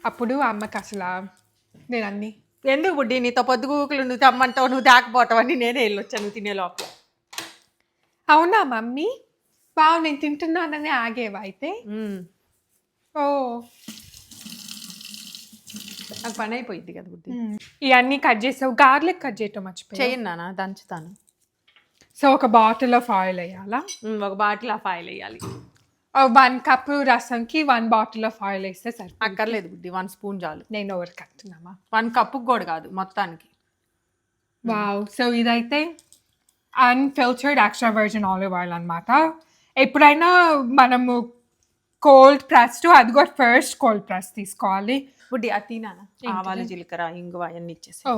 అప్పుడు అమ్మకి అసలు నేను అన్నీ ఎందుకు బుడ్డి నీతో పొద్దుగూకులు నువ్వు తెమ్మంటావు, నువ్వు తాకపోవటం అని నేనే వెళ్ళొచ్చాను నువ్వు తినే లోపల. అవునా మమ్మీ? బావు నేను తింటున్నానని ఆగేవా అయితే? ఓ నాకు పని అయిపోయింది కదా బుడ్డి. ఇవన్నీ కట్ చేసావు. గార్లిక్ కట్ చేయటం మర్చిపోయి. చేయన్నానా, దంచుతాను. సో ఒక బాటిల్ ఆఫ్ ఆయిల్ వేయాలా? ఒక బాటిల్ ఆఫ్ ఆయిల్ వేయాలి. 1 cup రసంకి 1 bottle ఆఫ్ ఆయిల్ వేస్తే సరే. అక్కర్లేదు బుడ్డి, 1 spoon చాలు. నేను ఓవర్ కట్టున్నామా? 1 cup కూడా కాదు మొత్తానికి. వావ్. సో ఇదైతే unfiltered extra virgin olive oil అనమాట. ఎప్పుడైనా మనము కోల్డ్ ప్రెస్ అది కూడా ఫస్ట్ కోల్డ్ ప్రెస్ తీసుకోవాలి. బుడ్డి అది తినానా, ఆవాలు జీలకర్ర ఇంగువ అవన్నీ ఇచ్చేసి. ఓ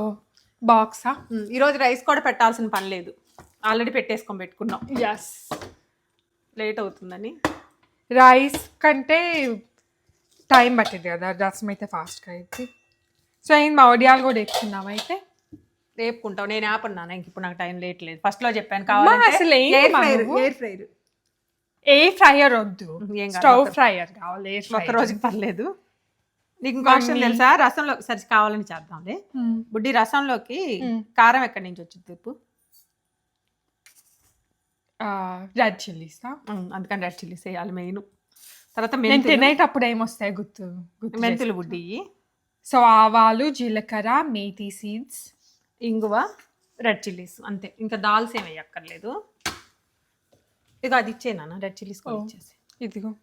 బాక్సా? ఈరోజు రైస్ కూడా పెట్టాల్సిన పని లేదు, ఆల్రెడీ పెట్టేసుకొని పెట్టుకున్నాం. ఎస్, లేట్ అవుతుందని. రైస్ కంటే టైం పట్టింది కదా, రసం అయితే ఫాస్ట్గా అయితే. సో ఏం మా వడియాలు కూడా ఎక్కున్నాం అయితే. రేపుకుంటావు, నేను ఆపన్నాను ఇంక ఇప్పుడు నాకు టైం లేట్ లేదు. ఫస్ట్లో చెప్పాను కావాలి అసలు ఎయిర్ ఫ్రైర్. ఎయిర్ ఫ్రైయర్ వద్దు, ఏం కాదు, స్టవ్ ఫ్రైయర్ కావాలి. ఎయిర్ ఒక్క రోజుకి పర్లేదు. నీకు ఇంకో విషయం తెలుసా, రసంలో సరి కావాలని చేద్దాంలే. బుడ్డి రసంలోకి కారం ఎక్కడి నుంచి వచ్చింది ఉప్పు? Red chillies. అందుకని రెడ్ చిల్లీస్ వేయాలి మెయిన్. తర్వాత నేను తినేటప్పుడు ఏమొస్తాయి గుర్తు మెంతులు బుడ్డి. సో ఆవాలు జీలకర్ర మేథీ సీడ్స్ ఇంగువ రెడ్ చిల్లీస్ అంతే, ఇంకా దాల్స్ ఏమి వేయక్కర్లేదు. ఇక అది ఇచ్చేనా రెడ్ చిల్లీస్ కూడా ఇచ్చేసి. ఇదిగో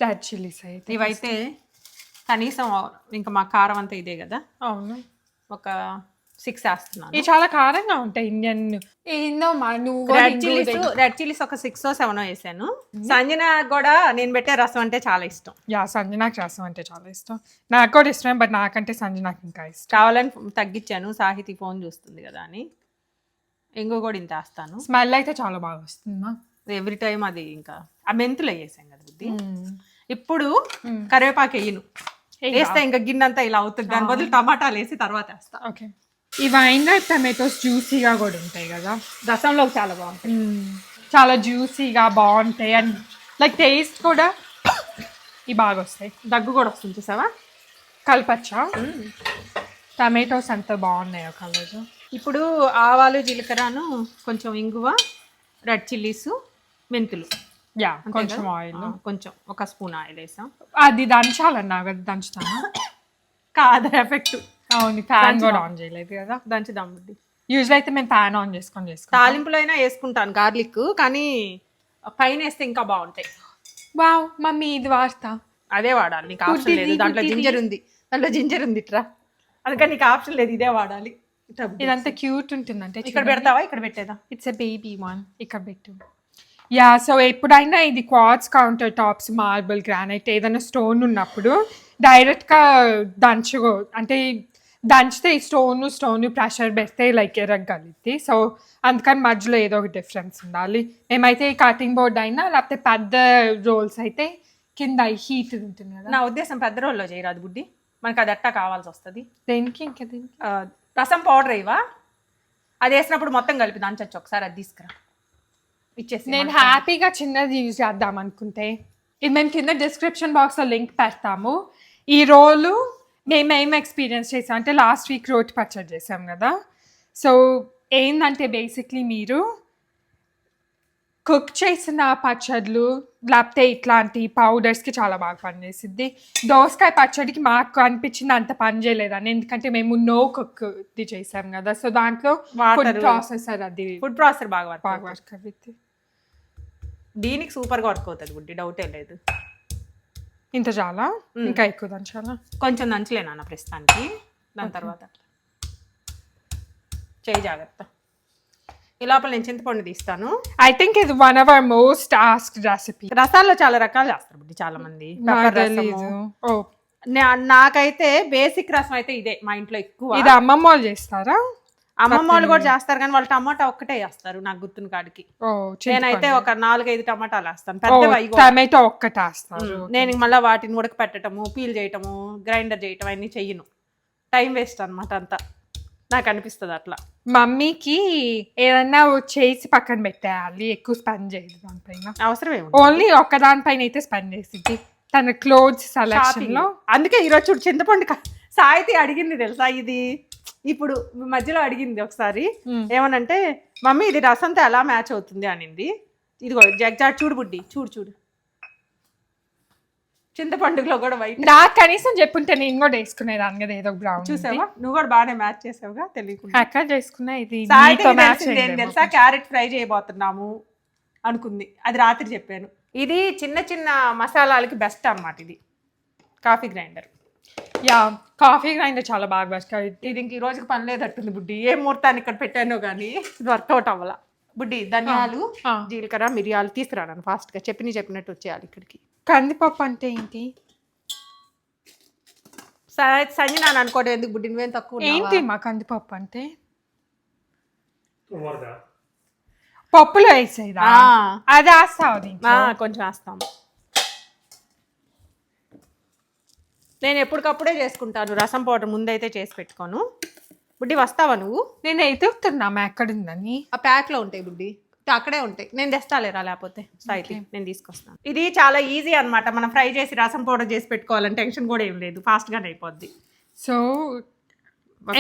రెడ్ చిల్లీస్ అయితే ఇవైతే కనీసం ఇంకా మా కారం అంతా ఇదే కదా. అవును, ఒక 6 వేస్తున్నాను. ఇవి చాలా కారంగా ఉంటాయి ఇండియన్. ఏందో రెడ్ చిల్లీస్ ఒక 6 or 7 వేసాను. సంజన కూడా నేను పెట్టే రసం అంటే చాలా ఇష్టం. యా, సంజనాకి రసం అంటే చాలా ఇష్టం. నాకు కూడా ఇష్టమే, బట్ నాకంటే సంజనాకి ఇంకా ఇష్టం. కావాలని తగ్గించాను, సాహితీ ఫోన్ చూస్తుంది కదా అని. ఇంకో కూడా ఇంత వేస్తాను. స్మెల్ అయితే చాలా బాగా వస్తుందా ఎవ్రీ టైం. అది ఇంకా ఆ మెంతులు వేసాం కదా బుద్ధి. ఇప్పుడు కరివేపాకు వేయను, వేస్తే ఇంకా గిన్నెంతా ఇలా అవుతుంది. దాని బదులు టమాటాలు వేసి తర్వాత వేస్తా. ఓకే, ఇవైనా టమాటోస్ జ్యూసీగా కూడా ఉంటాయి కదా, రసంలో చాలా బాగుంటాయి. చాలా జ్యూసీగా బాగుంటాయి. అండ్ లైక్ టేస్ట్ కూడా ఇవి బాగా వస్తాయి. దగ్గు కూడా వస్తుంది చూసావా. కలపచ్చా, టమాటోస్ అంత బాగున్నాయి కలర్. ఇప్పుడు ఆవాలు జీలకర్రను కొంచెం ఇంగువ రెడ్ చిల్లీస్ మెంతులు. యా, కొంచెం ఆయిల్, కొంచెం ఒక స్పూన్ ఆయిల్ వేసాం. అది దంచాలన్నా కదా, దంచుతాను కాదు ఎఫెక్ట్. అవును, ఫ్యాన్ కూడా ఆన్ చేయలేదు కదా. దంచుదాం బుడ్డి. యూజువల్ అయితే మేము ఫ్యాన్ ఆన్ చేసుకొని తాలింపులో అయినా వేసుకుంటాను గార్లిక్, కానీ పైన వేస్తే ఇంకా బాగుంటాయి. వావ్ మమ్మీ, ఇది వాడతా. అదే వాడాలి, నీకు ఆప్షన్ లేదు. దాంట్లో జింజర్ ఉంది, ఇట్రా. అందుకని నీకు ఆప్షన్ లేదు, ఇదే వాడాలి. ఇదంతా క్యూట్ ఉంటుందంటే. ఇక్కడ పెడతావా, ఇక్కడ పెట్టేదా? ఇట్స్ ఎ బేబీ వన్, ఇక్కడ పెట్టు. యా, సో ఎప్పుడైనా ఇది quartz counter tops, marble, granite ఏదైనా స్టోన్ ఉన్నప్పుడు డైరెక్ట్గా అంటే దంచితే ఈ స్టోన్ ప్రెషర్ పెడితే లైక్ ఎరగగలిద్ది. సో అందుకని మధ్యలో ఏదో ఒక డిఫరెన్స్ ఉండాలి. మేమైతే కటింగ్ బోర్డ్ అయినా లేకపోతే పెద్ద రోల్స్ అయితే కింద హీట్ ఉంటుంది కదా. నా ఉద్దేశం పెద్ద రోల్లో చేయరాదు బుడ్డి, మనకి అది ఎట్టా కావాల్సి వస్తుంది. దేనికి? ఇంకా దేనికి? రసం పౌడర్ అయ్యవా, అది వేసినప్పుడు మొత్తం కలిపి దంచచ్చు. ఒకసారి అది తీసుకురా ఇచ్చేసి. నేను హ్యాపీగా చిన్నది యూజ్ చేద్దాం అనుకుంటే ఇది మేము కింద డిస్క్రిప్షన్ బాక్స్లో లింక్ పెడతాము. ఈ రోలు మేమేం ఎక్స్పీరియన్స్ చేసాం అంటే లాస్ట్ వీక్ రోటి పచ్చడి చేసాం కదా. సో ఏంటంటే బేసిక్లీ మీరు కుక్ చేసిన పచ్చళ్ళు లేకపోతే ఇట్లాంటి పౌడర్స్కి చాలా బాగా పనిచేసిద్ది. దోసకాయ పచ్చడికి మాకు అనిపించింది అంత పని చేయలేదని, ఎందుకంటే మేము నో కుక్ది చేసాం కదా. సో దాంట్లో ఫుడ్ ప్రాసెసర్ బాగా వర్క్ అవుతుంది. దీనికి సూపర్గా వర్క్ అవుతుంది బుడ్డి, డౌటే లేదు. ఇంత చాలా ఇంకా ఎక్కువ దంచాలా? కొంచెం దంచలేనా ప్రస్తుతానికి, దాని తర్వాత చేయి జాగ్రత్త. ఈ లోపల నేను చింతపండు తీస్తాను. ఐ థింక్ ఇది one of our most asked recipe. రసాల్లో చాలా రకాలు చేస్తారు బుడ్డి చాలా మంది. నాకైతే బేసిక్ రసం అయితే ఇదే మా ఇంట్లో ఎక్కువ. ఇది అమ్మమ్మ వాళ్ళు చేస్తారా? అమ్మమ్మ వాళ్ళు కూడా చేస్తారు, కానీ వాళ్ళు టమాటా ఒక్కటే వేస్తారు నాకు గుర్తున్న కాడికి. నేనైతే ఒక 4-5 టమాటాలు వేస్తాను, టమాటో ఒక్కటే వేస్తాను. నేను మళ్ళీ వాటిని ఉడకపెట్టడము, పీల్ చేయటము, గ్రైండర్ చేయటం అన్నీ చెయ్యను. టైం వేస్ట్ అనమాట అంతా, నాకు అనిపిస్తుంది అట్లా. మమ్మీకి ఏదన్నా చేసి పక్కన పెట్టేయాలి, ఎక్కువ స్పెండ్ చేయదు దానిపైన. అవసరమే, ఓన్లీ ఒక్క దానిపైన అయితే స్పెండ్ చేసింది తన క్లోత్స్ సెలక్షన్ లో. అందుకే ఈరోజు చూడు చింతపండు సాయితీ అడిగింది తెలుసా, ఇది ఇప్పుడు మధ్యలో అడిగింది ఒకసారి ఏమనంటే, మమ్మీ ఇది రసంతో ఎలా మ్యాచ్ అవుతుంది అనింది. ఇదిగో జగ్జాట్ చూడు బుడ్డి, చూడు చింతపండులో కూడా వైట్. నాకు కనీసం చెప్పుంటే నేను కూడా వేసుకునేదాన్ని కదా ఏదో బ్రౌన్. చూసావా, నువ్వు కూడా బాగానే మ్యాచ్ చేసావుగా తెలియకుండా. ఎక్కడ చేసుకున్నా ఇది తెలుసా, క్యారెట్ ఫ్రై చేయబోతున్నాము అనుకుంది, అది రాత్రి చెప్పాను. ఇది చిన్న చిన్న మసాలాలకి బెస్ట్ అన్నమాట. ఇది coffee grinder. Yeah, coffee grinder చాలా బాగా బెస్ట్. ఇది ఇంక ఈ రోజుకి పని లేదట్టుంది బుడ్డి, ఏ ముహూర్తాన్ని ఇక్కడ పెట్టానో కానీ ఇది వర్కౌట్ అవ్వాల. బుడ్డి ధనియాలు, జీలకర్ర, మిరియాలు తీసుకురాను ఫాస్ట్గా, చెప్పినట్టు వచ్చేయాలి ఇక్కడికి. కందిపప్పు అంటే ఏంటి? సంజన అనుకోవడం ఎందుకు బుడ్డి, నువ్వేం తక్కువ ఉన్నావా? ఏంటి మా కందిపప్పు అంటే? తువ్వరదా? పప్పులో వేసేదా? అది వేస్తావు దీంట్లో? కొంచెం వేస్తాం. నేను ఎప్పటికప్పుడే చేసుకుంటాను రసం పౌడర్, ముందైతే చేసి పెట్టుకోను. బుడ్డి వస్తావా నువ్వు? నేను ఎదుగుతున్నామా ఎక్కడుందని. ఆ ప్యాక్లో ఉంటాయి బుడ్డి, అక్కడే ఉంటాయి. నేను తెస్తాలేరా లేకపోతే సాయికి నేను తీసుకొస్తాను. ఇది చాలా ఈజీ అన్నమాట. మనం ఫ్రై చేసి రసం పౌడర్ చేసి పెట్టుకోవాలని టెన్షన్ కూడా ఏం లేదు, ఫాస్ట్గానే అయిపోద్ది. సో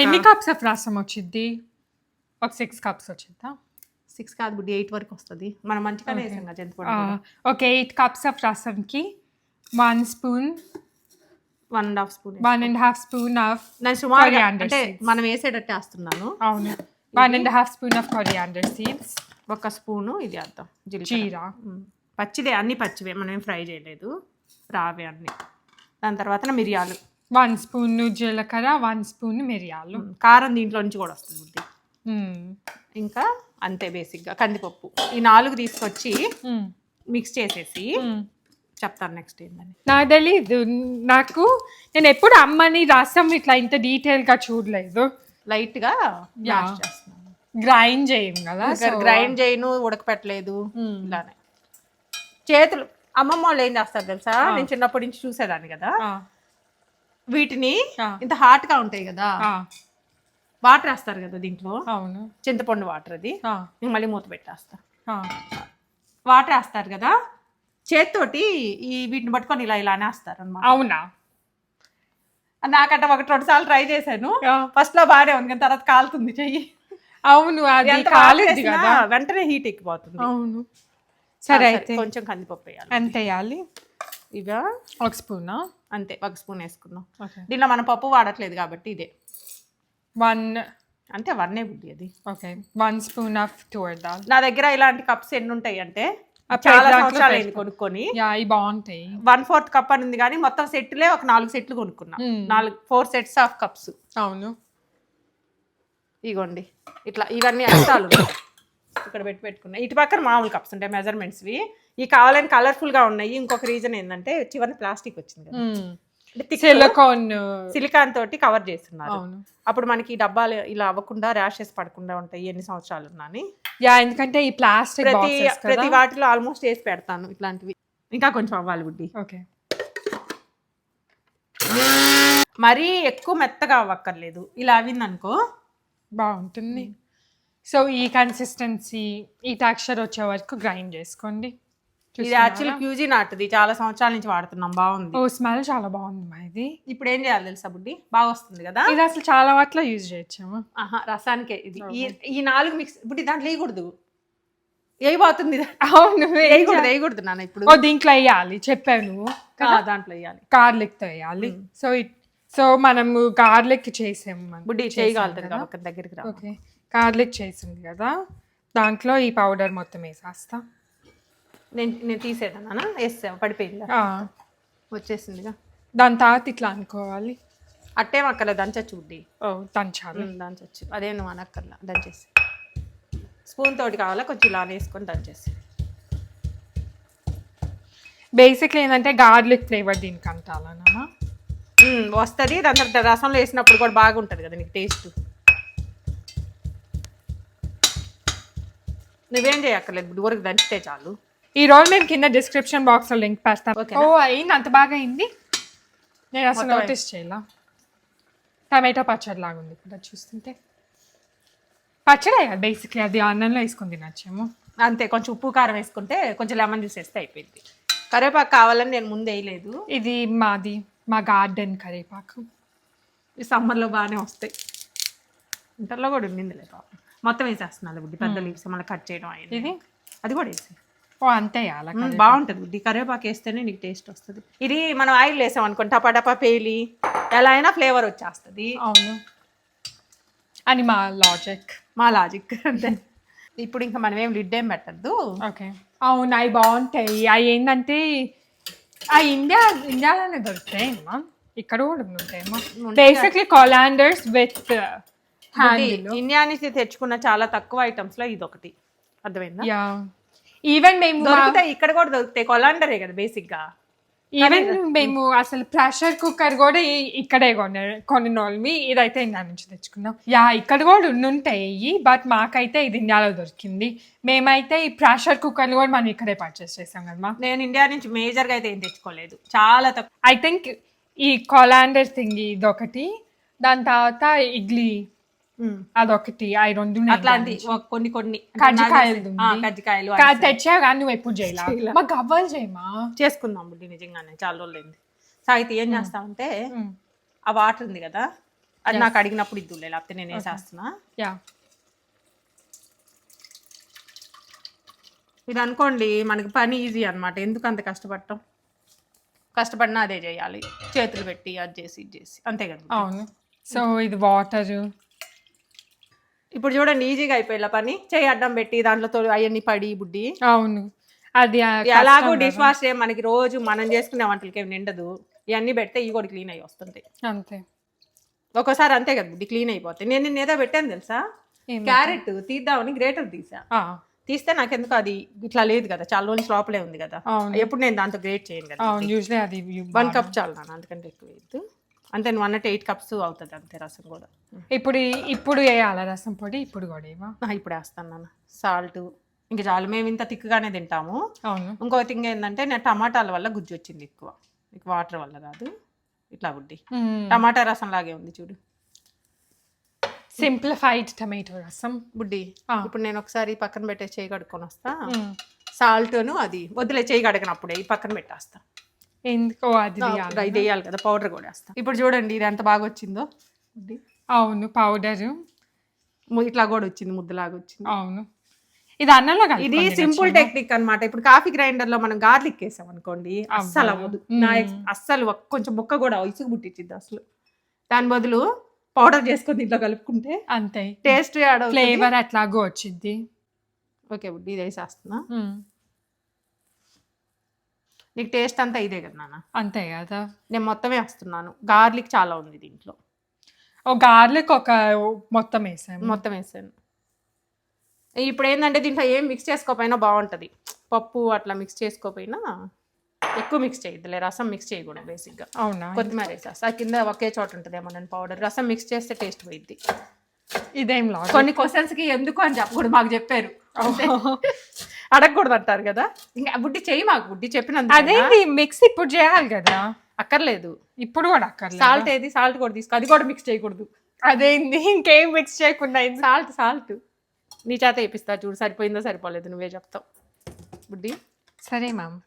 ఎన్ని కప్స్ ఆఫ్ రసం వచ్చింది? ఒక 6 cups వచ్చిందా? 6 కాదు బుడ్డి, 8 వరకు వస్తుంది. మనం మంచిగానే వేసాం కదా చింతపండు. ఓకే, 8 cups ఆఫ్ రసంకి 1 spoon, 1.5 spoon, 1.5 spoon ఆఫ్ నేను సుమారు coriander అంటే seeds. మనం వేసేటట్టే వేస్తున్నాను. అవును, 1.5 spoon of coriander seeds, 1 spoon ఇది వేద్దాం జీరా. పచ్చిదే, అన్ని పచ్చివే, మనం ఏం ఫ్రై చేయలేదు, రావే అన్ని. దాని తర్వాత మిరియాలు 1 spoon జీలకర్ర, 1 spoon మిరియాలు. కారం దీంట్లో నుంచి కూడా వస్తుంది బుద్ధి. ఇంకా అంతే బేసిక్గా కందిపప్పు. ఈ 4 తీసుకొచ్చి మిక్స్ చేసేసి చెప్తాను నెక్స్ట్ ఏంటని. నాకు తెలీదు, నేను ఎప్పుడు అమ్మని రసం ఇట్లా ఇంత డీటెయిల్గా చూడలేదు. లైట్గా గ్రైండ్ చేయం కదా, గ్రైండ్ చేయను, ఉడకపెట్టలేదు. ఇలానే చేతులు అమ్మమ్మ వాళ్ళు ఏం చేస్తారు తెలుసా, నేను చిన్నప్పటి నుంచి చూసేదాన్ని కదా, వీటిని ఇంత హాట్గా ఉంటాయి కదా, వాటర్ వేస్తారు కదా దీంట్లో. అవును, చింతపండు వాటర్ అది. నేను మళ్ళీ మూత పెట్టేస్తా. వాటర్ వేస్తారు కదా, చేత్తోటి వీటిని పట్టుకొని ఇలానే వేస్తారు అన్నమాట. అవునా? నాకంట 1-2 సార్లు ట్రై చేశాను. ఫస్ట్ లో బాగానే ఉంది కానీ తర్వాత కాలుతుంది చెయ్యి. అవును, అది కాలేదు కదా, వెంటనే హీట్ ఎక్కిపోతుంది. అవును. సరే అయితే కొంచెం కందిపప్పు వేయాలి. ఎంత వేయాలి? ఇవా 1 spoon. అంతే, 1 స్పూన్ వేసుకున్నాం. దీనిలో మనం పప్పు వాడట్లేదు కాబట్టి ఇదే 1 అంటే 1 బుద్ధి అది. Okay, 1 spoon of tuor dal. నా దగ్గర ఇలాంటి కప్స్ ఎన్ని ఉంటాయి అంటే చాలా సంవత్సరాలు అయింది కొనుక్కొని. ఇవి బాగుంటాయి. 1/4 కప్ అని ఉంది కానీ మొత్తం సెట్లే ఒక 4 సెట్లు కొనుక్కున్నా. 4 sets ఆఫ్ కప్స్. అవును, ఇగోండి ఇట్లా ఇవన్నీ అష్టాలు ఇక్కడ పెట్టుకున్నా. ఇటు పక్కన మామూలు కప్స్ ఉంటాయి మెజర్మెంట్స్వి. ఇవి కావాలని కలర్ఫుల్గా ఉన్నాయి. ఇంకొక రీజన్ ఏంటంటే చివరి ప్లాస్టిక్ వచ్చింది కదా, సిలికాన్ తోటి కవర్ చేస్తున్నారు. అప్పుడు మనకి ఈ డబ్బాలు ఇలా అవ్వకుండా ర్యాషెస్ పడకుండా ఉంటాయి ఎన్ని సంవత్సరాలు ఉన్నాని. ఎందుకంటే ఈ ప్లాస్టిక్ ప్రతి వాటిలో ఆల్మోస్ట్ వేసి పెడతాను ఇట్లాంటివి. ఇంకా కొంచెం అవ్వాలి బుడ్డి. ఓకే, మరీ ఎక్కువ మెత్తగా అవ్వక్కర్లేదు, ఇలా అవిందనుకో బాగుంటుంది. సో ఈ కన్సిస్టెన్సీ, ఈ టెక్స్చర్ వచ్చే వరకు గ్రైండ్ చేసుకోండి. ఇది యాక్చువల్లీ క్యూజీ నాటుది, చాలా సంవత్సరాల నుంచి వాడుతున్నాం, బాగుంది. ఓ స్మెల్ చాలా బాగుంది మా ఇది. ఇప్పుడు ఏం చేయాలి తెలుసా బుడ్డి, బాగా వస్తుంది కదా ఇది, అసలు చాలా వాటిలో యూజ్ చేయొచ్చాము. రసానికే ఇది. ఈ 4 మిక్స్ బుడ్డి దాంట్లో వేయకూడదు, వేయబోతుంది. అవును, వేయకూడదు నాన్న ఇప్పుడు. ఓ దీంట్లో వేయాలి చెప్పావు నువ్వు, దాంట్లో వేయాలి, గార్లిక్తో వేయాలి. సో మనము గార్లిక్ చేసాము బుడ్డి, చేయగలుగుతుంది కదా దగ్గరికి రా. ఓకే, గార్లిక్ చేసింది కదా, దాంట్లో ఈ పౌడర్ మొత్తం వేసేస్తా. నేను తీసేదానా, వేస్తావు పడిపోయిందా, వచ్చేసిందిగా. దాని తర్వాత ఇట్లా అనుకోవాలి. అట్టేం అక్కర్లేదు, దంచచ్చు బుడ్డి. ఓ దంచాలి, దంచచ్చు, అదే నువ్వు అనక్కర్లా. దంచేసి స్పూన్ తోటి కావాలా, కొంచెం ఇలా వేసుకొని దంచేసి. బేసిక్లీ ఏంటంటే గార్లిక్ ఫ్లేవర్ దీనికి అంటాలన్నా వస్తుంది. దాని తర్వాత రసంలో వేసినప్పుడు కూడా బాగుంటుంది కదా నీకు టేస్ట్. నువ్వేం చేయక్కర్లేదు, ఊరికి దంచితే చాలు. ఈ రోజు నేను కింద డిస్క్రిప్షన్ బాక్స్లో లింక్ పెడతాను. ఓ అయింది, అంత బాగా అయింది. నేను అసలు నోటీస్ చేయాల. టమాటో పచ్చడి లాగా ఉంది ఇప్పుడు చూస్తుంటే. పచ్చడి అయ్యా బేసిక్లీ, అది అన్నంలో వేసుకొని తినచ్చేమో. అంతే, కొంచెం ఉప్పు కారం వేసుకుంటే, కొంచెం లెమన్ జ్యూస్ వేస్తే అయిపోయింది. కరివేపాకు కావాలని నేను ముందు వేయలేదు. ఇది మా గార్డెన్ కరివేపాకు. ఈ సమ్మర్లో బాగానే వస్తాయి. ఇంటర్లో కూడా ఉండింది లేదు, మొత్తం వేసేస్తున్నాను బుడ్డి. పెద్ద లీవ్స్ మళ్ళీ కట్ చేయడం అయింది. ఇది అది కూడా వేసి అంతే బాగుంటుంది బుడ్డి. కరివేపాకు వేస్తేనే నీకు టేస్ట్ వస్తుంది. ఇది మనం ఆయిల్ వేసాం అనుకోండి, టపా పేలి ఎలా అయినా ఫ్లేవర్ వచ్చేస్తుంది. అవును, అని మా లాజిక్ అంటే ఇప్పుడు ఇంకా మనం ఏం లిడ్ ఏం పెట్టద్దు. ఓకే, అవును, అవి బాగుంటాయి. అవి ఏంటంటే అవి ఇండియాలోనే దొరుకుతాయి అమ్మా, ఇక్కడ కూడా ఉంటాయేమో. బేసిక్లీ కొలాండర్స్ విత్ ఇండియా నుంచి తెచ్చుకున్న చాలా తక్కువ ఐటమ్స్ లో ఇది ఒకటి, అర్థమైందా? ఈవెన్ మేము దొరుకుతాయి, ఇక్కడ కూడా దొరుకుతాయి. కొలాండరే కదా బేసిక్ గా. ఈవెన్ మేము అసలు ప్రెషర్ కుక్కర్ కూడా ఇక్కడే కొన్న వాళ్ళమి, ఇదైతే ఇండియా నుంచి తెచ్చుకున్నాం. ఇక్కడ కూడా ఉండుంటాయి, బట్ మాకైతే ఇది ఇండియాలో దొరికింది. మేమైతే ఈ ప్రెషర్ కుక్కర్లు కూడా మనం ఇక్కడే పర్చేస్ చేసాం కదా. నేను ఇండియా నుంచి మేజర్గా అయితే ఏం తెచ్చుకోలేదు, చాలా తక్కువ. ఐ థింక్ ఈ కొలాండర్ థింగ్ ఇదొకటి, దాని తర్వాత ఇడ్లీ అదొకటి, అవి రెండు అట్లాంటి కొన్ని కొన్ని కజ్జికాయలు తెచ్చా కానీ నువ్వు ఎప్పుడు చేయాలి, మాకు గవ్వలు చేయమా చేసుకుందాం బుడ్డి. నిజంగానే చాలా రోజులైంది. సాగితే ఏం చేస్తామంటే ఆ వాటర్ ఉంది కదా, అది నాకు అడిగినప్పుడు ఇద్దులే, లేకపోతే నేను వేసేస్తున్నా. ఇది అనుకోండి మనకి పని ఈజీ అనమాట. ఎందుకు అంత కష్టపడినా అదే చేయాలి, చేతులు పెట్టి అది చేసి ఇది చేసి, అంతే కదా. అవును. సో ఇది వాటర్. ఇప్పుడు చూడండి ఈజీగా అయిపోయేలా పని, చేయి అడ్డం పెట్టి దాంట్లో అవన్నీ పడి బుడ్డి. అవును, అది ఎలాగో డిష్ వాష్ మనకి రోజు మనం చేసుకునే వంటలకి ఏమి నిండదు, ఇవన్నీ పెడితే ఇవి కూడా క్లీన్ అయ్యి వస్తుంటాయి అంతే. ఒక్కోసారి అంతే కదా బుడ్డి, క్లీన్ అయిపోతాయి. నేను నిన్న ఏదో పెట్టాను తెలుసా, క్యారెట్ తీద్దామని గ్రేటర్ తీస్తే నాకెందుకు అది ఇట్లా లేదు కదా, చాలా రోజులు లోపలే ఉంది కదా, ఎప్పుడు నేను దాంతో గ్రేట్ చేయను కదా. 1 కప్ చాలు నాన్న, అందుకంటే ఎక్కువ వేయద్దు. అంతే 108 కప్స్ అవుతుంది అంతే రసం కూడా. ఇప్పుడు వేయాలా రసం పొడి? ఇప్పుడు కూడా ఇప్పుడు వేస్తాను నాన్న. సాల్ట్ ఇంకా చాలు, మేము ఇంత తిక్కుగానే తింటాము. అవును. ఇంకో థింగ్ ఏంటంటే నేను టమాటాల వల్ల గుజ్జు వచ్చింది ఎక్కువ, వాటర్ వల్ల కాదు. ఇట్లా బుడ్డి టమాటా రసం లాగే ఉంది చూడు, సింప్లిఫైడ్ టమాటో రసం బుడ్డి. ఇప్పుడు నేను ఒకసారి పక్కన పెట్టే చేయి కడుక్కొని వస్తా, సాల్ట్ను అది వద్దులే, చేయి కడగనప్పుడే ఈ పక్కన పెట్టేస్తా. ఎందుకో అది వేయాలి కదా, పౌడర్ కూడా వేస్తా. ఇప్పుడు చూడండి ఇది ఎంత బాగా వచ్చిందో. అవును, పౌడర్ ఇట్లా కూడా వచ్చింది, ముద్దలాగా వచ్చింది. అవును, ఇది అన్నంలో ఇది సింపుల్ టెక్నిక్ అన్నమాట. ఇప్పుడు కాఫీ గ్రైండర్ లో మనం గార్లిక్ వేసాం అనుకోండి, అస్సలు అవ్వదు. అస్సలు కొంచెం ముక్క కూడా ఇసుగు పుట్టించింది అసలు. దాని బదులు పౌడర్ చేసుకొని ఇట్లా కలుపుకుంటే అంతే, టేస్ట్ ఫ్లేవర్ అట్లాగో వచ్చింది. ఓకే బుడ్డి, ఇది వేసేస్తున్నా. నీకు టేస్ట్ అంతా ఇదే కదా నాన్న? అంతే కదా, నేను మొత్తమే వేస్తున్నాను. గార్లిక్ చాలా ఉంది దీంట్లో. గార్లిక్ మొత్తం వేసాను. ఇప్పుడు ఏంటంటే దీంట్లో ఏం మిక్స్ చేసుకోకపోయినా బాగుంటుంది. పప్పు అట్లా మిక్స్ చేసుకోకపోయినా ఎక్కువ మిక్స్ చేయొద్దులే, రసం మిక్స్ చేయకూడదు బేసిక్గా. అవునా? కొత్తిమీర వేసేస్తా, కింద ఒకే చోట ఉంటుంది ఏమన్నా పౌడర్. రసం మిక్స్ చేస్తే టేస్ట్ పోయిద్ది. ఇదేం కొన్ని క్వశ్చన్స్కి ఎందుకు అని చెప్పకూడదు, మాకు చెప్పారు. అడగకూడదు అంటారు కదా. ఇంకా బుడ్డి చెయ్యి, మాకు బుడ్డి చెప్పినందుకు. అదేంటి మిక్స్ ఇప్పుడు చేయాలి కదా? అక్కర్లేదు, ఇప్పుడు కూడా అక్కర్లేదు. సాల్ట్ ఏది, సాల్ట్ కూడా తీసుకో, అది కూడా మిక్స్ చేయకూడదు. అదేంటి ఇంకేం మిక్స్ చేయకుండా? సాల్ట్ నీ చేత వేపిస్తా చూడు, సరిపోయిందో సరిపోలేదు నువ్వే చెప్తావు బుడ్డి. సరే మ్యామ్,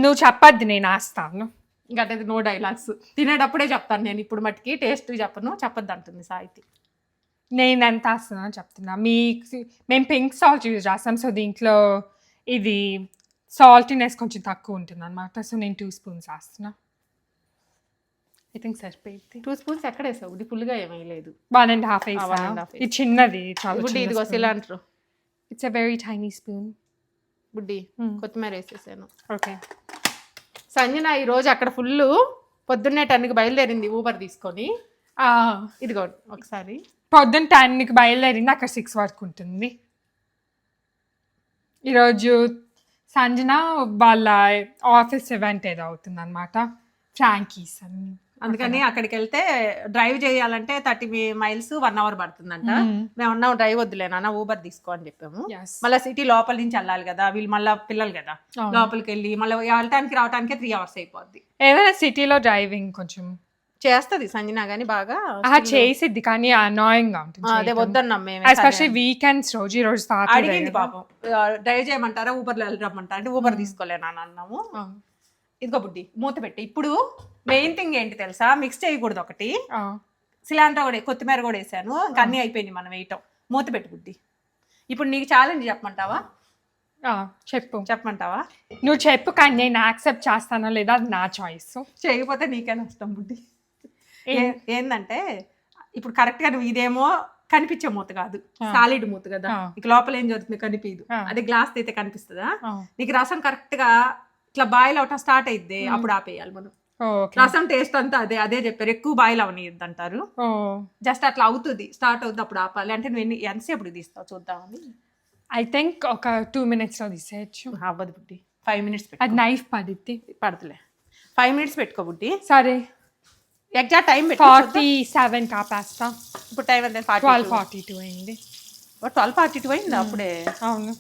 నువ్వు చెప్పద్దు, నేను వేస్తాను. ఇంకా అంటే నో డైలాగ్స్, తినేటప్పుడే చెప్తాను నేను. ఇప్పుడు మట్టికి టేస్ట్ చెప్పొద్దు అంటుంది సాహితి. నేను ఎంత వేస్తున్నాను చెప్తున్నా. మేము పింక్ సాల్ట్ యూజ్ చేస్తాం, సో దీంట్లో ఇది సాల్టీనెస్ కొంచెం తక్కువ ఉంటుంది అనమాట. సో నేను 2 స్పూన్స్ వేస్తున్నా. ఐ థింక్ సరిపోయింది. 2 స్పూన్స్ ఎక్కడ వేసావు? ఇది ఫుల్గా ఏమీ 1.5 వేసా. ఇది చిన్నది, బుడ్డి. ఇదిగో cilantro, it's a very tiny spoon. బుడ్డి కొత్తిమీర వేసేసాను. ఓకే. సంజన ఈరోజు అక్కడ ఫుల్ పొద్దున్నే 10కి బయలుదేరింది ఊబర్ తీసుకొని. ఇదిగో ఒకసారి పొద్దున్న 10కి బయలుదేరింది, అక్కడ 6 వరకు ఉంటుంది. ఈరోజు సంజన వాళ్ళ ఆఫీస్ ఈవెంట్ ఏదో అవుతుంది అనమాట, ఫ్రాంకీస్ అని. అందుకని అక్కడికి వెళ్తే డ్రైవ్ చేయాలంటే 30 మైల్స్ 1 అవర్ పడుతుందంట. మేము అన్నాం డ్రైవ్ వద్దులేనా, ఊబర్ తీసుకో అని చెప్పాము. మళ్ళీ సిటీ లోపల నుంచి వెళ్ళాలి కదా, వీళ్ళు మళ్ళీ పిల్లలు కదా, లోపలికి వెళ్ళి మళ్ళీ వెళ్ళటానికి రావటానికి 3 అవర్స్ అయిపోద్ది. ఏదైనా సిటీలో డ్రైవింగ్ కొంచెం చేస్తుంది సంజన గానీ బాగా చేసిద్ది, కానీ అనాయింగ్ గా ఉంటుంది. అదే వద్దన్నాం మేము, ఎస్పెషల్లీ వీకెండ్స్. రోజు అడిగింది పాపం, డ్రైవ్ చేయమంటారా ఊబర్లో వెళ్ళరమ్మంటారా అంటే ఊబర్ తీసుకోలేనా అని అన్నాము. ఇదిగో బుడ్డి మూత పెట్టి. ఇప్పుడు మెయిన్ థింగ్ ఏంటి తెలుసా, మిక్స్ చేయకూడదు ఒకటి. సిలాంట్రో కూడా, కొత్తిమీర కూడా వేసాను, ఇంకా అన్నీ అయిపోయింది మనం వేయటం. మూత పెట్టి బుడ్డి. ఇప్పుడు నీకు ఛాలెంజ్ చెప్పమంటావా? చెప్పమంటావా? నువ్వు చెప్పు, కానీ నేను యాక్సెప్ట్ చేస్తానో లేదా అది నా చాయిస్. చేయకపోతే నీకే నష్టం బుడ్డి. ఏందంటే ఇప్పుడు కరెక్ట్ గా నువ్వు ఇదేమో కనిపించే మూత కాదు, సాలిడ్ మూత కదా, ఇక లోపల ఏం జరుగుతుంది కనిపించదు. అదే గ్లాస్ అయితే కనిపిస్తుందా? నీకు రసం కరెక్ట్ గా ఇట్లా బాయిల్ అవటం స్టార్ట్ అయిద్ది, అప్పుడు ఆపేయాలి మనం. రసం టేస్ట్ అంతా అదే చెప్పారు, ఎక్కువ బాయిల్ అవనియద్దు అంటారు. జస్ట్ అట్లా అవుతుంది, స్టార్ట్ అవుతుంది, అప్పుడు ఆపాలి. అంటే నువ్వు ఎంతసేపు తీస్తావు చూద్దామని. ఐ థింక్ ఒక 2 minutes లో తీసేయచ్చు. అవ్వదు బుడ్డి, 5 minutes పెట్టు. అది నైఫ్ పడిద్ది. పడతలే 5 minutes పెట్టుకో బుడ్డి. సరే ఎగ్జాక్ట్ టైం పెట్టు. 47 కాపేస్తా. ఇప్పుడు టైం ఎంత? 12:42 అయింది. 12:42 అయింది అప్పుడే. అవును.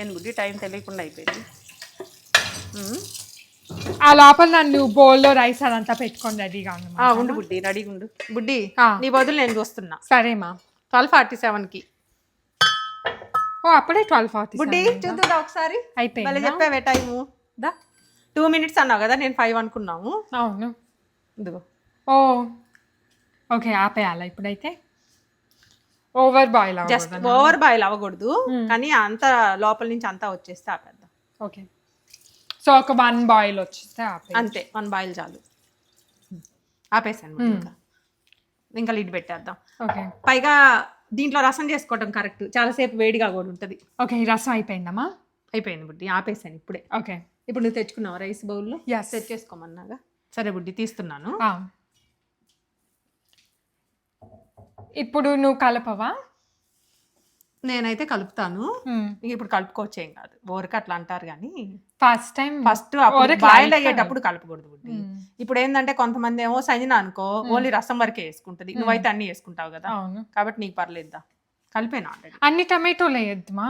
ఏం బుడ్డి టైం తెలియకుండా అయిపోయింది. ఆ లోపల నన్ను బౌల్లో రైస్ అదంతా పెట్టుకొని రెడీగా ఉండు బుడ్డి, రెడీగా ఉండు బుడ్డి. ఆ. నీ బదులు నేను చూస్తున్నా. సరే మా 12:47కి. ఓ అప్పుడే 12:40 బుడ్డి చూద్దా ఒకసారి. అయిపోయింది. మళ్ళీ చెప్పావే టైము. దా 2 minutes అన్నావు కదా, నేను 5 అనుకున్నాము. అవును. ఇదిగో. ఓ ఓకే ఆపేయాలా ఇప్పుడైతే? Over boil just over boil అవ్వకూడదు, కానీ అంత లోపల నుంచి అంతా వచ్చేస్తే ఆపేద్దాం. ఓకే సో ఒక 1 బాయిల్ వచ్చేస్తే ఆపే. అంతే 1 బాయిల్ చాలు. ఆపేసాను. ఇంకా లిడ్ పెట్టేద్దాం. ఓకే. పైగా దీంట్లో రసం చేసుకోవటం కరెక్ట్, చాలాసేపు వేడిగా కూడా ఉంటుంది. ఓకే ఈ రసం అయిపోయిందమ్మా? అయిపోయింది బుడ్డి, ఆపేసాను ఇప్పుడే. ఓకే ఇప్పుడు నువ్వు తెచ్చుకున్నావు రైస్ బౌల్లో? Yes. సెట్ చేసుకోమన్నాగా. సరే బుడ్డి తీస్తున్నాను. ఇప్పుడు నువ్వు కలపవా? నేనైతే కలుపుతాను. ఇప్పుడు కలుపుకోవచ్చు, ఏం కాదు. ఊరికి అట్లా అంటారు కానీ ఫస్ట్ బాయిల్ అయ్యేటప్పుడు కలపకూడదు బుడ్డి. ఇప్పుడు ఏంటంటే కొంతమంది ఏమో సంజన అనుకో ఓన్లీ రసం వరకే వేసుకుంటది, నువ్వైతే అన్ని వేసుకుంటావు కదా, కాబట్టి నీకు పర్లేదా. కలిపేనా ఆల్రెడీ. అన్ని టమాటోలు వేయద్దుమా?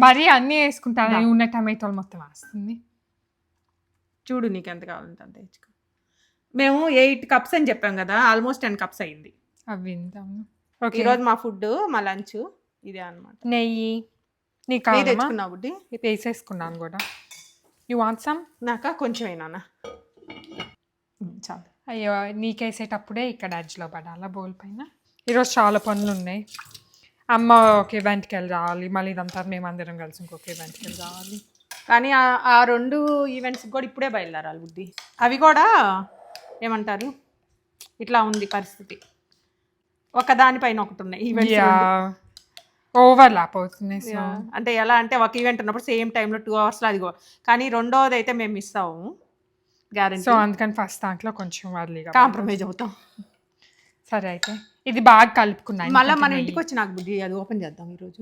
మరీ అన్ని వేసుకుంటాను, ఉన్న టమాటోలు మొత్తం వేస్తుంది. చూడు నీకు ఎంత కావాలంటే అంత వేసుకో. మేము 8 cups అని చెప్పాం కదా, ఆల్మోస్ట్ 10 cups అయింది. అవి ఈరోజు మా ఫుడ్, మా లంచ్ ఇదే అనమాట. నెయ్యి నీకు తెచ్చుకున్నావు బుడ్డి? వేసేసుకున్నాను కూడా. You want some? నాకా కొంచెం అయినా చాలు. అయ్యో నీకేసేటప్పుడే ఇక్కడ అడ్జ్లో పడాలా బౌల్ పైన. ఈరోజు చాలా పనులు ఉన్నాయి. అమ్మ ఒక ఈవెంట్కి వెళ్ళి రావాలి, మళ్ళీ ఇదంతా మేమందరం కలిసి ఇంకొక ఈవెంట్కి వెళ్ళి రావాలి. కానీ ఆ 2 ఈవెంట్స్ కూడా ఇప్పుడే బయలుదేరాలి బుద్ధి. అవి కూడా ఏమంటారు, ఇట్లా ఉంది పరిస్థితి, ఒక దానిపైన ఒకటి ఉన్నాయి ఈవెంట్స్. ఓవర్లాప్ అవుతుంది. అంటే ఎలా అంటే ఒక ఈవెంట్ ఉన్నప్పుడు సేమ్ టైంలో 2 hours అదిగో, కానీ రెండోది అయితే మేము మిస్ అవ్వము గ్యారెంటీ. సో అందుకని ఫస్ట్ దాంట్లో కొంచెం వర్లీగా కాంప్రమైజ్ అవుతాం. సరే అయితే ఇది బాగా కలుపుకున్నాను. మళ్ళీ మన ఇంటికి వచ్చి నాకు బుద్ధి అది ఓపెన్ చేద్దాం ఈరోజు.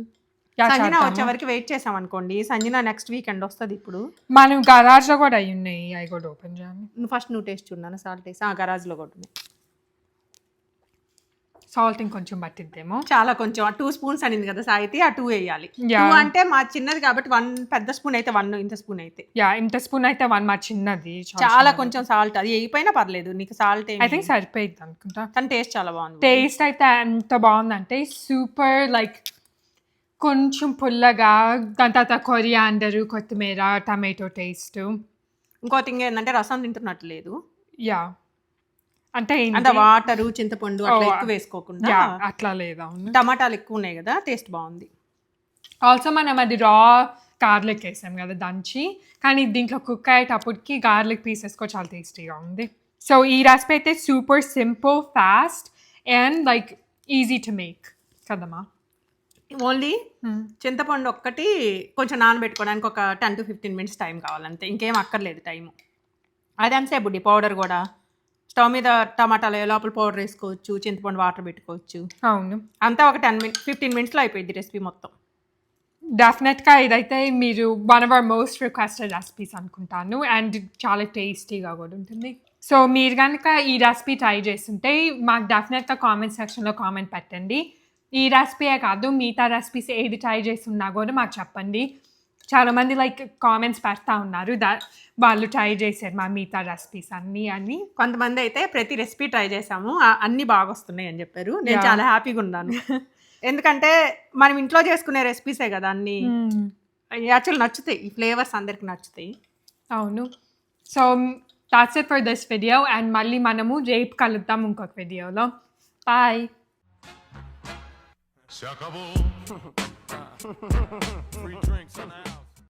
సంజన వచ్చే వరకు వెయిట్ చేసాం అనుకోండి, సంజన నెక్స్ట్ వీకెండ్ వస్తుంది. ఇప్పుడు మనం గరాజ్లో కూడా అవి ఉన్నాయి, అవి కూడా ఓపెన్ చేయాలి. నువ్వు టేస్ట్ ఉన్నాను, సాల్ట్ వేసి. గరాజ్లో కూడా ఉన్నాయి. సాల్ట్ ఇంకొంచెం పట్టిద్దేమో, చాలా కొంచెం. 2 spoons అనింది కదా సాయితి, ఆ 2 వేయాలి. 2 అంటే మా చిన్నది కాబట్టి 1 పెద్ద స్పూన్ అయితే 1, ఇంత స్పూన్ అయితే ఇంత స్పూన్ అయితే 1 మా చిన్నది. చాలా కొంచెం సాల్ట్, అది వేయిపోయినా పర్లేదు నీకు. సాల్ట్ ఐ థింక్ సరిపోయింది అనుకుంటా, కానీ టేస్ట్ చాలా బాగుంది. టేస్ట్ అయితే ఎంత బాగుందంటే సూపర్, లైక్ కొంచెం పుల్లగా, దాని తర్వాత కొరియాండర్, కొత్తిమీర, టమాటో టేస్ట్. ఇంకో థింగ్ ఏంటంటే రసం తింటున్నట్టు లేదు. అంటే వాటర్, చింతపండు అట్లా ఎక్కువ వేసుకోకుండా అట్లా లేదా, టమాటాలు ఎక్కువ ఉన్నాయి కదా, టేస్ట్ బాగుంది. ఆల్సో మనం అది రా గార్లిక్ వేసాం కదా దంచి, కానీ దీంట్లో కుక్ అయ్యేటప్పటికి గార్లిక్ పీసెస్ కూడా చాలా టేస్టీగా ఉంది. సో ఈ రెసిపీ అయితే super simple, fast and like easy to make కదమ్మా. ఓన్లీ చింతపండు ఒక్కటి కొంచెం నానబెట్టుకోవడానికి ఒక 10 to 15 minutes టైం కావాలంతే, ఇంకేం అక్కర్లేదు టైము. అదంతే బుడ్డి. పౌడర్ కూడా స్టవ్ మీద టమాటాలు లోపల పౌడర్ వేసుకోవచ్చు, చింతపండు వాటర్ పెట్టుకోవచ్చు. అవును, అంతా ఒక 15 minutesలో అయిపోయింది రెసిపీ మొత్తం. డెఫినెట్గా ఇదైతే మీరు one of our most requested recipes అనుకుంటాను, అండ్ చాలా టేస్టీగా కూడా ఉంటుంది. సో మీరు కనుక ఈ రెసిపీ ట్రై చేస్తుంటే మాకు డెఫినెట్గా కామెంట్ సెక్షన్లో కామెంట్ పెట్టండి. ఈ రెసిపీయే కాదు మిగతా రెసిపీస్ ఏది ట్రై చేస్తున్నా కూడా మాకు చెప్పండి. చాలామంది లైక్ కామెంట్స్ పెడతా ఉన్నారు వాళ్ళు ట్రై చేశారు మా మిగతా రెసిపీస్ అని. కొంతమంది అయితే ప్రతి రెసిపీ ట్రై చేసాము, అన్నీ బాగా వస్తున్నాయి అని చెప్పారు. నేను చాలా హ్యాపీగా ఉన్నాను, ఎందుకంటే మనం ఇంట్లో చేసుకునే రెసిపీసే కదా అన్నీ. యాక్చువల్ నచ్చుతాయి, ఈ ఫ్లేవర్స్ అందరికి నచ్చుతాయి. అవును. So that's it for this video, and మళ్ళీ మనము రేపు కలుద్దాం ఇంకొక వీడియోలో. Bye. Se acabó. Free drinks in the house.